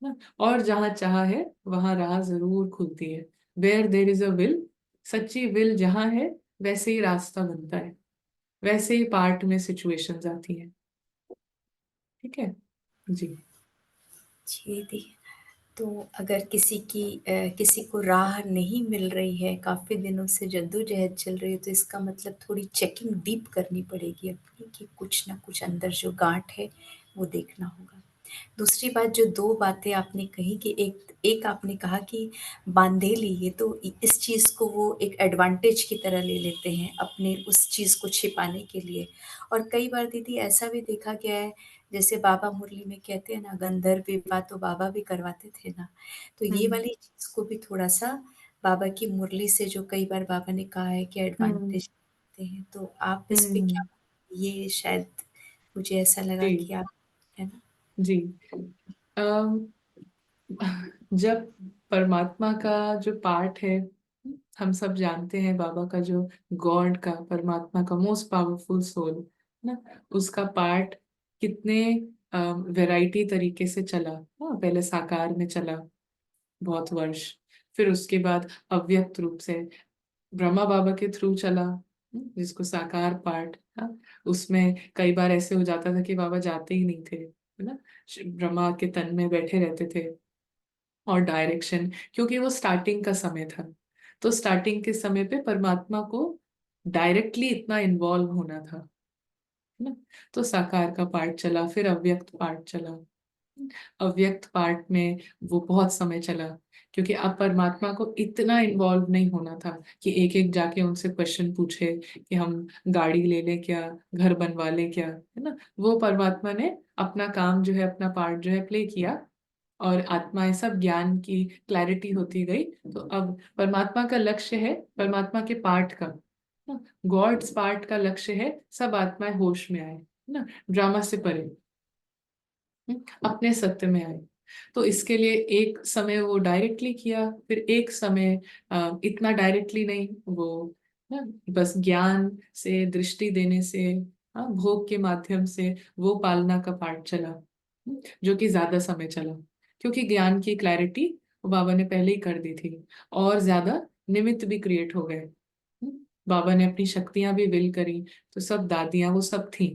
ना। और जहां चाह है वहां राह जरूर खुलती है। Where there is a will, सच्ची विल जहां है वैसे ही रास्ता बनता है, वैसे ही पार्ट में सिचुएशंस आती हैं। ठीक है जी। जी दी। तो अगर किसी को राह नहीं मिल रही है, काफ़ी दिनों से जद्दोजहद चल रही है, तो इसका मतलब थोड़ी चेकिंग डीप करनी पड़ेगी अपनी, कि कुछ ना कुछ अंदर जो गांठ है वो देखना होगा। दूसरी बात, जो 2 बातें आपने कही, कि एक एक आपने कहा कि बांधेली, ये तो इस चीज़ को वो एक एडवांटेज की तरह ले लेते हैं अपने उस चीज़ को छिपाने के लिए। और कई बार दीदी ऐसा भी देखा गया है, जैसे बाबा मुरली में कहते हैं ना, गंधर्व विवाह तो बाबा भी करवाते थे ना। तो ये हम्म वाली चीज़ को भी थोड़ा-सा बाबा की मुरली से, जो कई बार बाबा ने कहा है कि हम्म एडवांटेज लेते हैं, तो आप इस पे क्या, हम्म ये शायद मुझे ऐसा लगा जी कि आप, है ना? जी। अम, जब परमात्मा का जो पार्ट है, हम सब जानते हैं बाबा का जो गॉड का, परमात्मा का मोस्ट पावरफुल सोल ना, उसका पार्ट कितने वैरायटी तरीके से चला। हाँ, पहले साकार में चला बहुत वर्ष, फिर उसके बाद अव्यक्त रूप से ब्रह्मा बाबा के थ्रू चला, जिसको साकार पार्ट। हाँ, उसमें कई बार ऐसे हो जाता था कि बाबा जाते ही नहीं थे, है ना, ब्रह्मा के तन में बैठे रहते थे, और डायरेक्शन, क्योंकि वो स्टार्टिंग का समय था, तो स्टार्टिंग के समय पे परमात्मा को डायरेक्टली इतना इन्वॉल्व होना था, है ना। तो साकार का पार्ट चला, फिर अव्यक्त पार्ट चला। अव्यक्त पार्ट में वो बहुत समय चला, क्योंकि अब परमात्मा को इतना इन्वॉल्व नहीं होना था कि एक एक जाके उनसे क्वेश्चन पूछे कि हम गाड़ी ले लें क्या, घर बनवा लें क्या, है ना। वो परमात्मा ने अपना काम जो है, अपना पार्ट जो है प्ले किया, और आत्माएं सब ज्ञान की क्लैरिटी होती गई। तो अब परमात्मा का लक्ष्य है, परमात्मा के पार्ट का गॉड्स पार्ट का लक्ष्य है सब आत्माएं होश में आए, है ना, ड्रामा से परे, अपने सत्य में आए। तो इसके लिए एक समय वो डायरेक्टली किया, फिर एक समय इतना डायरेक्टली नहीं, वो ना बस ज्ञान से, दृष्टि देने से, भोग के माध्यम से वो पालना का पाठ चला, जो कि ज्यादा समय चला, क्योंकि ज्ञान की क्लैरिटी बाबा ने पहले ही कर दी थी, और ज्यादा निमित्त भी क्रिएट हो गए। बाबा ने अपनी शक्तियां भी विल करी, तो सब दादियां वो सब थी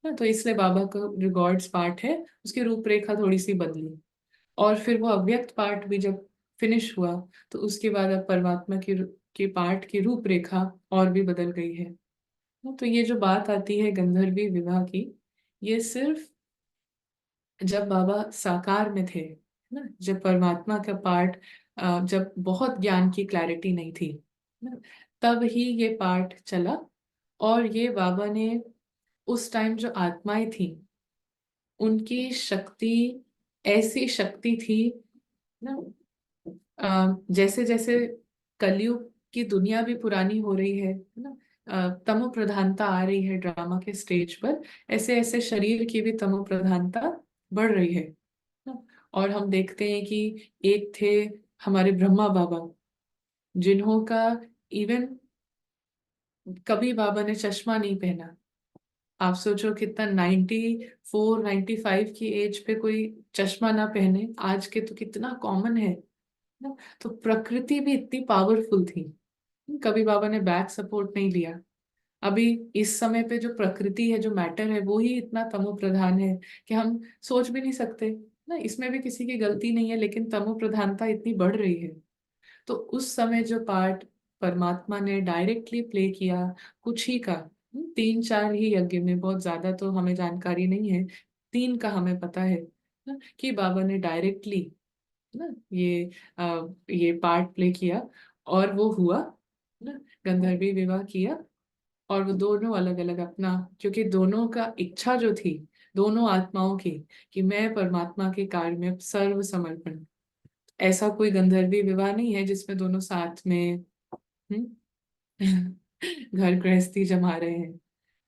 ना, तो इसलिए बाबा का जो गॉड्स पार्ट है उसकी रूपरेखा थोड़ी सी बदली। और फिर वो अव्यक्त पार्ट भी जब फिनिश हुआ, तो उसके बाद अब परमात्मा की पार्ट की रूपरेखा और भी बदल गई है। तो ये जो बात आती है गंधर्वी विवाह की, ये सिर्फ जब बाबा साकार में थे ना, जब परमात्मा का पार्ट, जब बहुत ज्ञान की क्लैरिटी नहीं थी ना, तब ही ये पार्ट चला। और ये बाबा ने उस टाइम जो आत्माएं थी उनकी शक्ति ऐसी शक्ति थी ना, जैसे जैसे कलयुग की दुनिया भी पुरानी हो रही है ना, तमो प्रधानता आ रही है ड्रामा के स्टेज पर, ऐसे ऐसे शरीर की भी तमो प्रधानता बढ़ रही है ना। और हम देखते हैं कि एक थे हमारे ब्रह्मा बाबा, जिन्हों का इवन कभी बाबा ने चश्मा नहीं पहना। आप सोचो कितना, 94 95 की एज पे कोई चश्मा ना पहने, आज के तो कितना कॉमन है ना। तो प्रकृति भी इतनी पावरफुल थी, कभी बाबा ने बैक सपोर्ट नहीं लिया। अभी इस समय पे जो प्रकृति है, जो मैटर है, वो ही इतना तमो प्रधान है कि हम सोच भी नहीं सकते ना। इसमें भी किसी की गलती नहीं है, लेकिन तमो प्रधानता इतनी बढ़ रही है। तो उस समय जो पार्ट परमात्मा ने डायरेक्टली प्ले किया, कुछ ही का, 3 4 ही यज्ञ में, बहुत ज्यादा तो हमें जानकारी नहीं है, 3 का हमें पता है ना, कि बाबा ने डायरेक्टली ना ये पार्ट प्ले किया, और वो हुआ ना, गंधर्वी विवाह किया। और वो दोनों अलग अलग अपना, क्योंकि दोनों का इच्छा जो थी, दोनों आत्माओं की, कि मैं परमात्मा के कार्य में सर्व समर्पण। ऐसा कोई गंधर्वी विवाह नहीं है जिसमें दोनों साथ में घर गृहस्थी जमा रहे हैं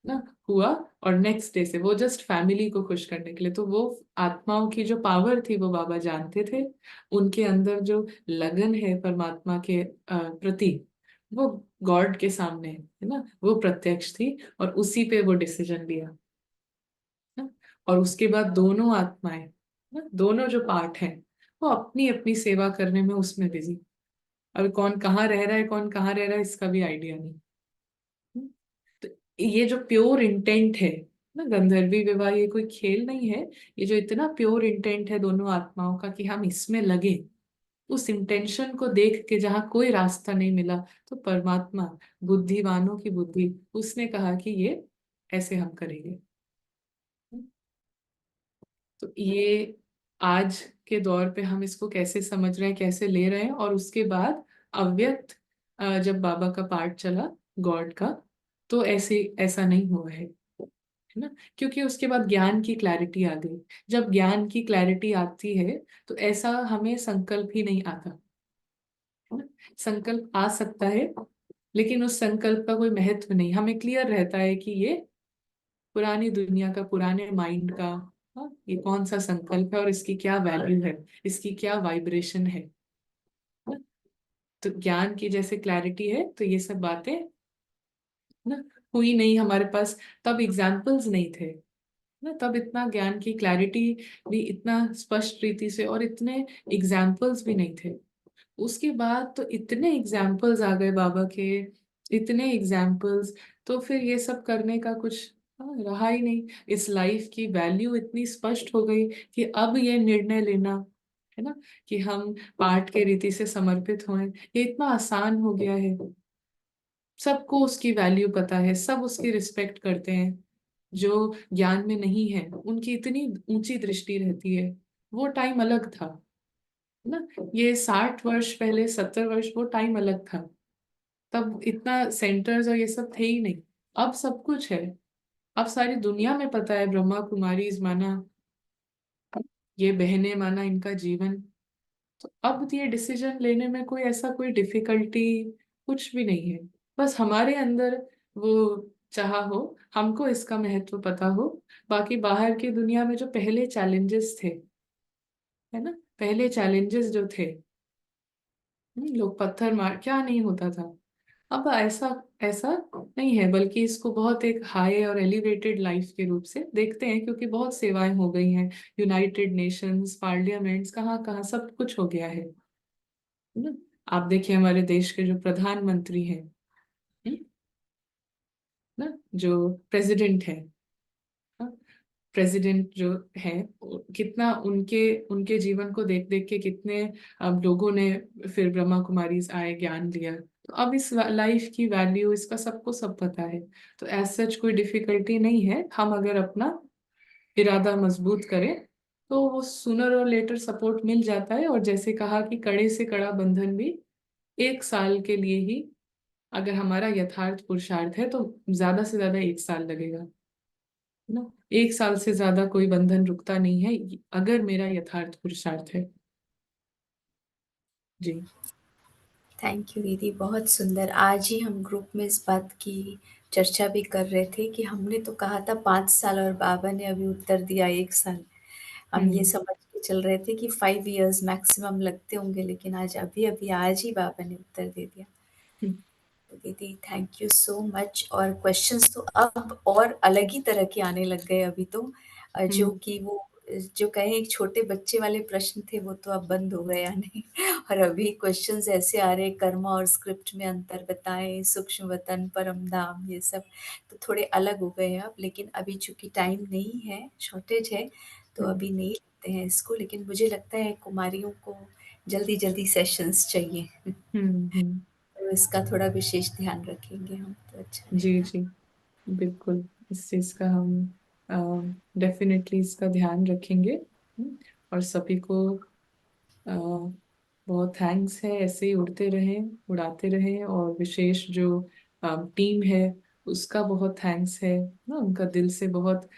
ना, हुआ। और नेक्स्ट डे से वो जस्ट फैमिली को खुश करने के लिए, तो वो आत्माओं की जो पावर थी वो बाबा जानते थे, उनके अंदर जो लगन है परमात्मा के प्रति, वो गॉड के सामने है ना, वो प्रत्यक्ष थी, और उसी पे वो डिसीजन लिया ना। और उसके बाद दोनों आत्माएं ना, दोनों जो पार्ट हैं, वो अपनी अपनी सेवा करने में उसमें बिजी। अब कौन कहाँ रह रहा है, कौन कहाँ रह रहा है, इसका भी आइडिया नहीं। तो ये जो प्योर इंटेंट है ना, गंधर्वी विवाह ये कोई खेल नहीं है। ये जो इतना प्योर इंटेंट है दोनों आत्माओं का, कि हम इसमें लगे, उस इंटेंशन को देख के जहाँ कोई रास्ता नहीं मिला, तो परमात्मा, बुद्धिवानों की बुद्धि, उसने कहा कि ये ऐसे हम करेंगे। तो ये आज के दौर पे हम इसको कैसे समझ रहे हैं, कैसे ले रहे हैं। और उसके बाद अव्यक्त, जब बाबा का पार्ट चला गॉड का, तो ऐसे ऐसा नहीं हुआ है ना, क्योंकि उसके बाद ज्ञान की क्लैरिटी आ गई। जब ज्ञान की क्लैरिटी आती है, तो ऐसा हमें संकल्प ही नहीं आता, है ना। संकल्प आ सकता है, लेकिन उस संकल्प का कोई महत्व नहीं, हमें क्लियर रहता है कि ये पुरानी दुनिया का, पुराने माइंड का, ये कौन सा संकल्प है और इसकी क्या वैल्यू है, इसकी क्या वाइब्रेशन है ना? तो ज्ञान की जैसे क्लैरिटी है, तो ये सब बातें ना हुई नहीं हमारे पास। तब एग्जाम्पल्स नहीं थे ना, तब इतना ज्ञान की क्लैरिटी भी इतना स्पष्ट रीति से, और इतने एग्जाम्पल्स भी नहीं थे। उसके बाद तो इतने एग्जाम्पल्स आ गए बाबा के, इतने एग्जाम्पल्स। तो फिर ये सब करने का कुछ रहा ही नहीं। इस लाइफ की वैल्यू इतनी स्पष्ट हो गई कि अब ये निर्णय लेना, है ना, कि हम पाठ के रीति से समर्पित हों, ये इतना आसान हो गया है। सबको उसकी वैल्यू पता है, सब उसकी रिस्पेक्ट करते हैं। जो ज्ञान में नहीं है, उनकी इतनी ऊंची दृष्टि रहती है। वो टाइम अलग था ना, ये 60 वर्ष पहले, 70 वर्ष, वो टाइम अलग था। तब इतना सेंटर्स और ये सब थे ही नहीं। अब सब कुछ है, अब सारी दुनिया में पता है, ब्रह्मा कुमारी माना, ये बहनें माना, इनका जीवन। तो अब ये डिसीजन लेने में कोई ऐसा कोई डिफिकल्टी कुछ भी नहीं है। बस हमारे अंदर वो चाह हो, हमको इसका महत्व पता हो। बाकी बाहर की दुनिया में जो पहले चैलेंजेस थे, है ना, पहले चैलेंजेस जो थे, लोग पत्थर मार, क्या नहीं होता था। अब ऐसा ऐसा नहीं है, बल्कि इसको बहुत एक हाई और एलिवेटेड लाइफ के रूप से देखते हैं, क्योंकि बहुत सेवाएं हो गई हैं। यूनाइटेड नेशंस, पार्लियामेंट्स, कहाँ कहाँ सब कुछ हो गया है ना। आप देखिए हमारे देश के जो प्रधानमंत्री हैं, हम्म, ना, जो प्रेसिडेंट है, प्रेसिडेंट जो है, कितना उनके उनके जीवन को देख देख के कितने लोगों ने फिर ब्रह्मा कुमारी आए, ज्ञान लिया। तो अब इस लाइफ की वैल्यू इसका सबको सब पता है। तो एज सच कोई डिफिकल्टी नहीं है, हम अगर अपना इरादा मजबूत करें तो वो सूनर और लेटर सपोर्ट मिल जाता है। और जैसे कहा कि कड़े से कड़ा बंधन भी 1 साल के लिए ही, अगर हमारा यथार्थ पुरुषार्थ है तो ज्यादा से ज्यादा 1 साल लगेगा ना। 1 साल से ज्यादा कोई बंधन रुकता नहीं है, अगर मेरा यथार्थ पुरुषार्थ है। जी। थैंक यू दीदी, बहुत सुंदर। आज ही हम ग्रुप में इस बात की चर्चा भी कर रहे थे कि हमने तो कहा था 5 साल और बाबा ने अभी उत्तर दिया 1 साल। हम ये हम्म। समझ के चल रहे थे कि 5 इयर्स मैक्सिमम लगते होंगे, लेकिन आज अभी अभी आज ही बाबा ने उत्तर दे दिया। हम्म। तो दीदी थैंक यू सो मच। और क्वेश्चंस तो अब और अलग ही तरह के आने लग गए अभी तो, जो हम्म। कि वो जो कहें एक छोटे बच्चे वाले प्रश्न थे वो तो अब बंद हो गए आने। और अभी क्वेश्चंस ऐसे आ रहे, कर्म और स्क्रिप्ट में अंतर बताएं, सूक्ष्म वतन, परम धाम, ये सब तो थोड़े अलग हो गए हैं अब। लेकिन अभी चूंकि टाइम नहीं है, शॉर्टेज है, तो हम्म। अभी नहीं लेते हैं इसको। लेकिन मुझे लगता है कुमारियों को जल्दी जल्दी सेशंस चाहिए। हम्म। तो इसका थोड़ा विशेष ध्यान रखेंगे हम, तो अच्छा जी रहेगा। जी, बिल्कुल। इस चीज का हम डेफिनेटली इसका ध्यान रखेंगे। और सभी को अ, बहुत थैंक्स है, ऐसे ही उड़ते रहें, उड़ाते रहें। और विशेष जो टीम है उसका बहुत थैंक्स है ना, उनका दिल से बहुत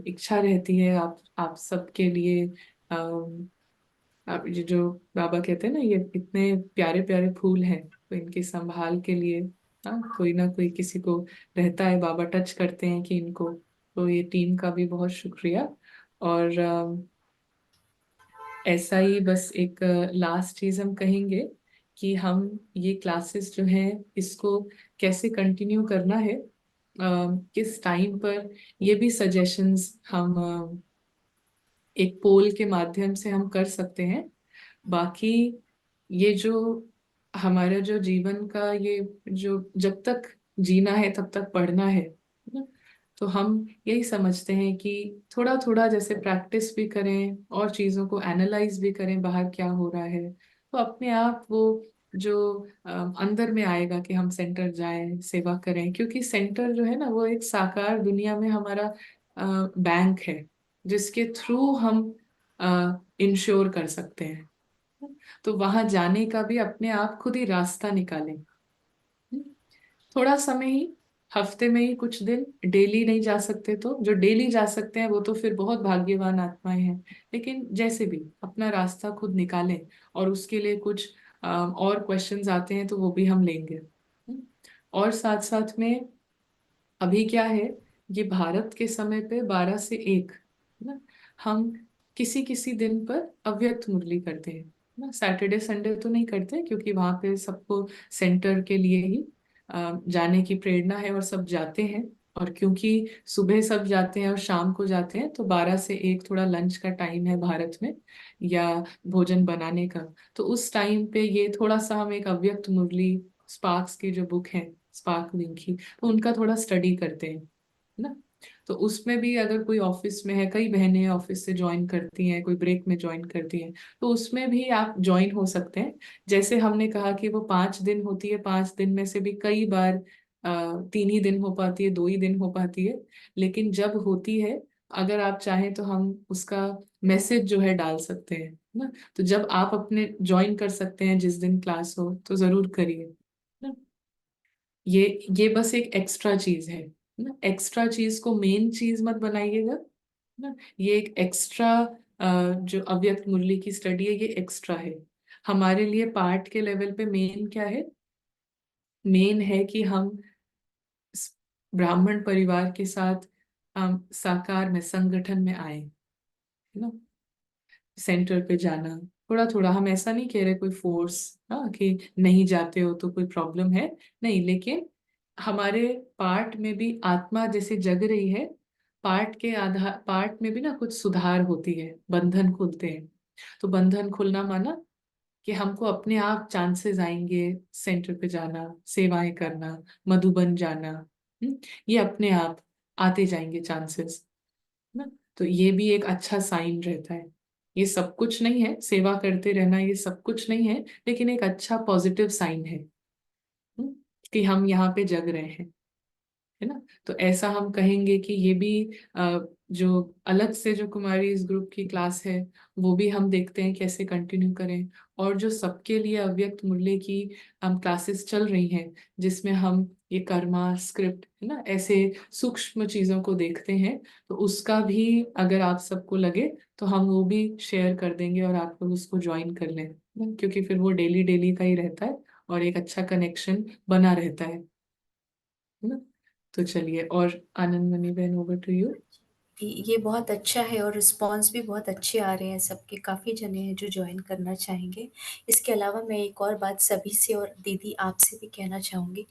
इच्छा रहती है आप सबके लिए। आप ये जो बाबा कहते हैं ना, ये इतने प्यारे प्यारे फूल हैं, तो इनकी संभाल के लिए कोई ना कोई किसी को रहता है, बाबा टच करते हैं कि इनको। तो ये टीम का भी बहुत शुक्रिया। और ऐसा ही बस एक लास्ट चीज हम कहेंगे कि हम ये क्लासेस जो हैं इसको कैसे कंटिन्यू करना है, किस टाइम पर, ये भी सजेशंस हम एक पोल के माध्यम से हम कर सकते हैं। बाकी ये जो हमारा जो जीवन का ये जो जब तक जीना है तब तक पढ़ना है ना, तो हम यही समझते हैं कि थोड़ा थोड़ा जैसे प्रैक्टिस भी करें और चीज़ों को एनालाइज भी करें, बाहर क्या हो रहा है, तो अपने आप वो जो अंदर में आएगा कि हम सेंटर जाएं, सेवा करें। क्योंकि सेंटर जो है ना, वो एक साकार दुनिया में हमारा बैंक है, जिसके थ्रू हम इंश्योर कर सकते हैं। तो वहां जाने का भी अपने आप खुद ही रास्ता निकालें। थोड़ा समय ही, हफ्ते में ही कुछ दिन, डेली नहीं जा सकते तो जो डेली जा सकते हैं वो तो फिर बहुत भाग्यवान आत्माएं हैं। लेकिन जैसे भी अपना रास्ता खुद निकालें। और उसके लिए कुछ और क्वेश्चंस आते हैं तो वो भी हम लेंगे। और साथ साथ में अभी क्या है, ये भारत के समय पे 12 से 1 ना, हम किसी किसी दिन पर अव्यक्त मुरली करते हैं ना। सैटरडे संडे तो नहीं करते, क्योंकि वहां पे सबको सेंटर के लिए ही जाने की प्रेरणा है और सब जाते हैं। और क्योंकि सुबह सब जाते हैं और शाम को जाते हैं, तो 12 से 1 थोड़ा लंच का टाइम है भारत में, या भोजन बनाने का। तो उस टाइम पे ये थोड़ा सा हम एक अव्यक्त मुरली, स्पार्क्स की जो बुक है, स्पार्क विंकी, तो उनका थोड़ा स्टडी करते हैं ना। तो उसमें भी अगर कोई ऑफिस में है, कई बहनें ऑफिस से ज्वाइन करती हैं, कोई ब्रेक में ज्वाइन करती हैं, तो उसमें भी आप ज्वाइन हो सकते हैं। जैसे हमने कहा कि वो 5 दिन होती है, 5 दिन में से भी कई बार 3 ही दिन हो पाती है, 2 ही दिन हो पाती है। लेकिन जब होती है, अगर आप चाहें तो हम उसका मैसेज जो है डाल सकते हैं ना। तो जब आप अपने ज्वाइन कर सकते हैं, जिस दिन क्लास हो तो जरूर करिए ना। ये बस एक एक्स्ट्रा चीज है ना, एक्स्ट्रा चीज को मेन चीज मत बनाइएगा ना। ये एक एक्स्ट्रा, जो अव्यक्त मुरली की स्टडी है, ये एक्स्ट्रा है। हमारे लिए पार्ट के लेवल पे मेन क्या है, मेन है कि हम ब्राह्मण परिवार के साथ साकार में संगठन में आए, है ना। सेंटर पे जाना थोड़ा थोड़ा, हम ऐसा नहीं कह रहे कोई फोर्स, हाँ, कि नहीं जाते हो तो कोई प्रॉब्लम है, नहीं, लेकिन हमारे पार्ट में भी आत्मा जैसे जग रही है, पार्ट में भी ना कुछ सुधार होती है, बंधन खुलते हैं। तो बंधन खुलना माना कि हमको अपने आप चांसेस आएंगे, सेंटर पे जाना, सेवाएं करना, मधुबन जाना, ये अपने आप आते जाएंगे चांसेस ना। तो ये भी एक अच्छा साइन रहता है। ये सब कुछ नहीं है, सेवा करते रहना ये सब कुछ नहीं है, लेकिन एक अच्छा पॉजिटिव साइन है, हम्म, कि हम यहाँ पे जग रहे हैं, है ना। तो ऐसा हम कहेंगे कि ये भी जो अलग से जो कुमारी इस ग्रुप की क्लास है, वो भी हम देखते हैं कैसे कंटिन्यू करें। और जो सबके लिए अव्यक्त मूल्य की हम क्लासेस चल रही हैं, जिसमें हम ये कर्मा स्क्रिप्ट, है ना, ऐसे सूक्ष्म चीजों को देखते हैं, तो उसका भी अगर आप सबको लगे तो हम वो भी शेयर कर देंगे और आप लोग उसको ज्वाइन कर लें, क्योंकि फिर वो डेली डेली का ही रहता है और एक अच्छा कनेक्शन बना रहता है ना। तो चलिए, और आनंद मणि बहन, ओवर टू यू। ये बहुत अच्छा है और रिस्पॉन्स भी बहुत अच्छे आ रहे हैं सबके, काफ़ी जने हैं जो जॉइन करना चाहेंगे। इसके अलावा मैं एक और बात सभी से और दीदी आपसे भी कहना चाहूँगी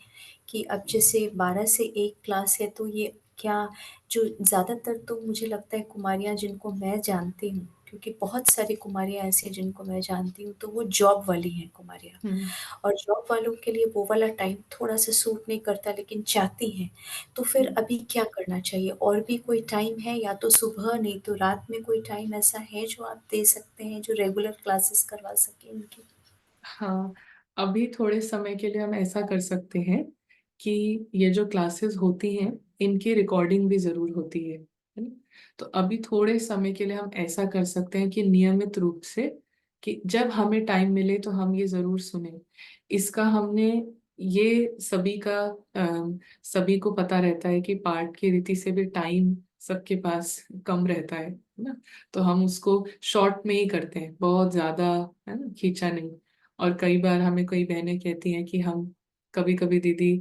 कि अब जैसे 12 से 1 क्लास है, तो ये क्या जो ज़्यादातर तो मुझे लगता है कुमारियाँ जिनको मैं जानती हूँ, क्योंकि बहुत सारी कुमारियाँ ऐसी हैं जिनको मैं जानती हूँ, तो वो जॉब वाली हैं कुमारियाँ। हम्म। और जॉब वालों के लिए वो वाला टाइम थोड़ा-सा सूट नहीं करता, लेकिन चाहती हैं। तो फिर अभी क्या करना चाहिए? और भी कोई टाइम है, या तो सुबह नहीं तो रात में कोई टाइम ऐसा है जो आप दे सकते हैं, जो रेगुलर क्लासेस करवा सकें इनकी? हाँ, अभी थोड़े समय के लिए हम ऐसा कर सकते हैं कि ये जो क्लासेस होती हैं, इनकी रिकॉर्डिंग भी जरूर होती है ना। तो अभी थोड़े समय के लिए हम ऐसा कर सकते हैं कि नियमित रूप से, कि जब हमें टाइम मिले तो हम ये जरूर सुने। इसका हमने ये सभी को पता रहता है कि पाठ की रीति से भी टाइम सबके पास कम रहता है ना। तो हम उसको शॉर्ट में ही करते हैं, बहुत ज्यादा, है ना, खींचा नहीं। और कई बार हमें कई बहनें कहती हैं कि हम कभी कभी दीदी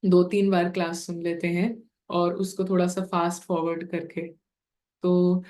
2-3 बार क्लास सुन लेते हैं और उसको थोड़ा सा फास्ट फॉरवर्ड करके, तो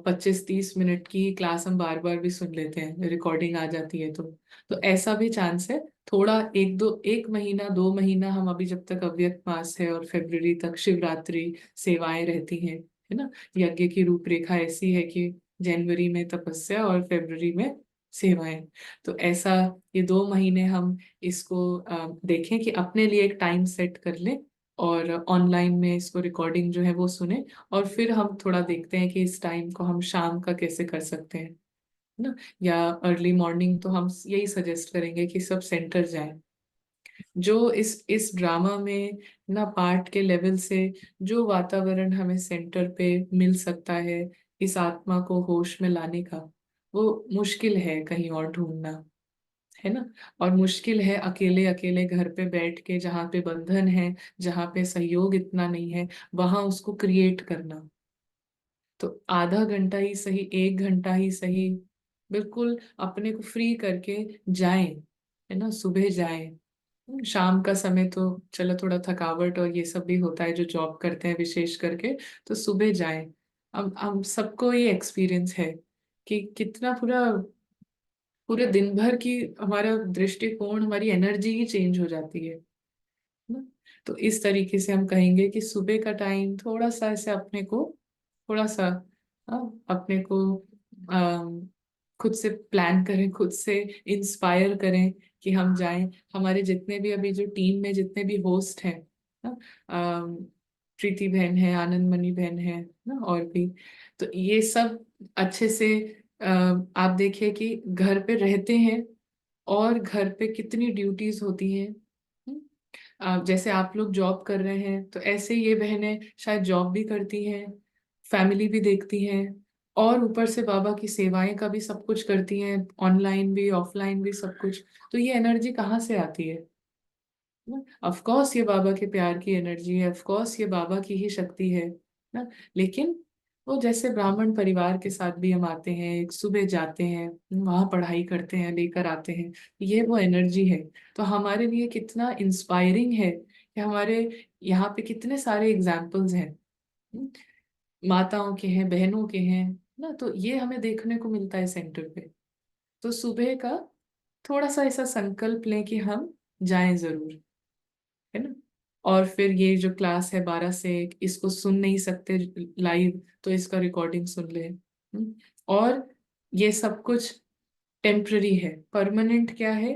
25-30 मिनट की क्लास हम बार बार भी सुन लेते हैं, रिकॉर्डिंग आ जाती है तो ऐसा भी चांस है। थोड़ा 1 महीना 2 महीना हम अभी, जब तक अव्यक्त मास है और फरवरी तक शिवरात्रि सेवाएं रहती हैं, है ना। यज्ञ की रूपरेखा ऐसी है कि जनवरी में तपस्या और फरवरी में सेवाएं। तो ऐसा ये 2 महीने हम इसको देखें कि अपने लिए एक टाइम सेट कर लें और ऑनलाइन में इसको रिकॉर्डिंग जो है वो सुने। और फिर हम थोड़ा देखते हैं कि इस टाइम को हम शाम का कैसे कर सकते हैं ना, या अर्ली मॉर्निंग। तो हम यही सजेस्ट करेंगे कि सब सेंटर जाएं। जो इस ड्रामा में ना, पार्ट के लेवल से जो वातावरण हमें सेंटर पे मिल सकता है, इस आत्मा को होश में लाने का, वो मुश्किल है कहीं और ढूंढना, है ना। और मुश्किल है अकेले अकेले घर पे बैठ के, जहाँ पे बंधन है, जहाँ पे सहयोग इतना नहीं है, वहां उसको क्रिएट करना। तो आधा घंटा ही सही, 1 घंटा ही सही, बिल्कुल अपने को फ्री करके जाएं, है ना, सुबह जाएं। शाम का समय तो चलो थोड़ा थकावट और ये सब भी होता है जो जॉब करते हैं विशेष करके, तो सुबह जाएं। अब हम सबको ये एक्सपीरियंस है कि कितना पूरा पूरे दिन भर की हमारा दृष्टिकोण, हमारी एनर्जी ही चेंज हो जाती है ना। तो इस तरीके से हम कहेंगे कि सुबह का टाइम थोड़ा सा ऐसे अपने को, थोड़ा सा, अपने को अम, खुद से प्लान करें, खुद से इंस्पायर करें कि हम जाएं। हमारे जितने भी अभी जो टीम में जितने भी होस्ट हैं ना, अम, प्रीति बहन है, आनंद मणि बहन है ना, और भी, तो ये सब अच्छे से आप देखिए कि घर पे रहते हैं और घर पे कितनी ड्यूटीज होती हैं। जैसे आप लोग जॉब कर रहे हैं, तो ऐसे ये बहनें शायद जॉब भी करती हैं, फैमिली भी देखती हैं, और ऊपर से बाबा की सेवाएं का भी सब कुछ करती हैं, ऑनलाइन भी ऑफलाइन भी सब कुछ। तो ये एनर्जी कहाँ से आती है? ऑफ कोर्स ये बाबा के प्यार की एनर्जी है, ऑफ कोर्स ये बाबा की ही शक्ति है ना। लेकिन वो जैसे ब्राह्मण परिवार के साथ भी हम आते हैं, एक सुबह जाते हैं, वहां पढ़ाई करते हैं, लेकर आते हैं, ये वो एनर्जी है। तो हमारे लिए कितना इंस्पायरिंग है कि हमारे यहाँ पे कितने सारे एग्जाम्पल्स हैं, हम्म, माताओं के हैं, बहनों के हैं ना। तो ये हमें देखने को मिलता है सेंटर पे। तो सुबह का थोड़ा सा ऐसा संकल्प लें कि हम जाएं जरूर, है ना। और फिर ये जो क्लास है 12 से 1, इसको सुन नहीं सकते लाइव तो इसका रिकॉर्डिंग सुन ले। और ये सब कुछ टेम्पररी है, परमानेंट क्या है?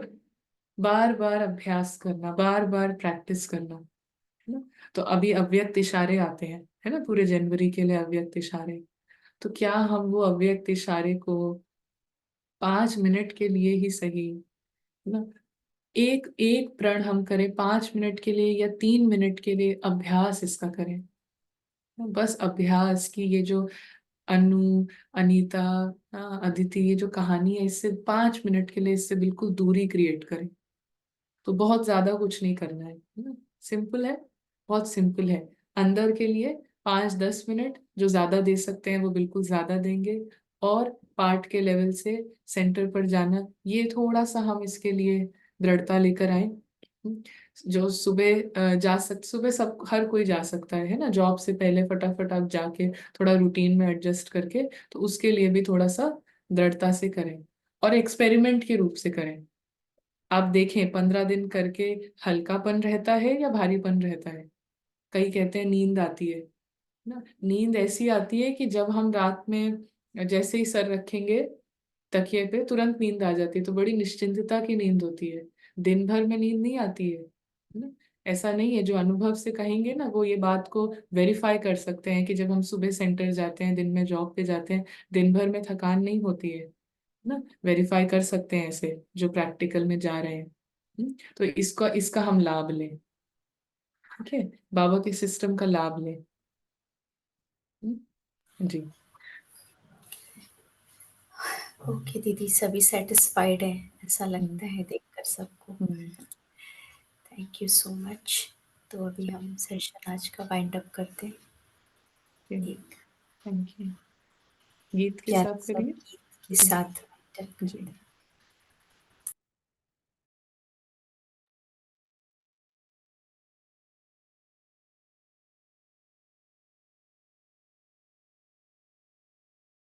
बार बार अभ्यास करना, बार बार प्रैक्टिस करना, है ना। तो अभी अव्यक्त इशारे आते हैं, है ना, पूरे जनवरी के लिए अव्यक्त इशारे। तो क्या हम वो अव्यक्त इशारे को 5 मिनट के लिए ही सही, है ना, एक एक प्रण हम करें 5 मिनट के लिए या 3 मिनट के लिए, अभ्यास इसका करें। बस अभ्यास की ये जो अनु, अनीता, अदिति, ये जो कहानी है, इससे 5 मिनट के लिए इससे बिल्कुल दूरी क्रिएट करें। तो बहुत ज्यादा कुछ नहीं करना है ना, सिंपल है, बहुत सिंपल है। अंदर के लिए 5-10 मिनट जो ज्यादा दे सकते हैं वो बिल्कुल ज्यादा देंगे। और पार्ट के लेवल से सेंटर पर जाना, ये थोड़ा सा हम इसके लिए दृढ़ता लेकर आए। जो सुबह जा सक सुबह सब हर कोई जा सकता है ना, जॉब से पहले फटाफट आप जाके थोड़ा रूटीन में एडजस्ट करके, तो उसके लिए भी थोड़ा सा दृढ़ता से करें और एक्सपेरिमेंट के रूप से करें। आप देखें 15 दिन करके हल्कापन रहता है या भारीपन रहता है। कई कहते हैं नींद आती है ना। नींद ऐसी आती है कि जब हम रात में जैसे ही सर रखेंगे तकिए पे, तुरंत नींद आ जाती है, तो बड़ी निश्चिंतता की नींद होती है। दिन भर में नींद नहीं आती है ना। ऐसा नहीं है, जो अनुभव से कहेंगे ना वो ये बात को वेरीफाई कर सकते हैं कि जब हम सुबह सेंटर जाते हैं, दिन में जॉब पे जाते हैं, दिन भर में थकान नहीं होती है ना। वेरीफाई कर सकते हैं ऐसे जो प्रैक्टिकल में जा रहे हैं। तो इसका इसका हम लाभ लें, ठीक है, बाबा के सिस्टम का लाभ लें। जी। ओके दीदी, सभी सेटिस्फाइड है ऐसा हम्म, लगता है देखकर सबको। हम्म, थैंक यू सो मच। तो अभी हम सेशन आज का वाइंड अप करते हैं एक थैंक यू। गीत के प्यारे साथ सा करिए। गीत के जी। साथ वाइंड अप जी। करते हैं।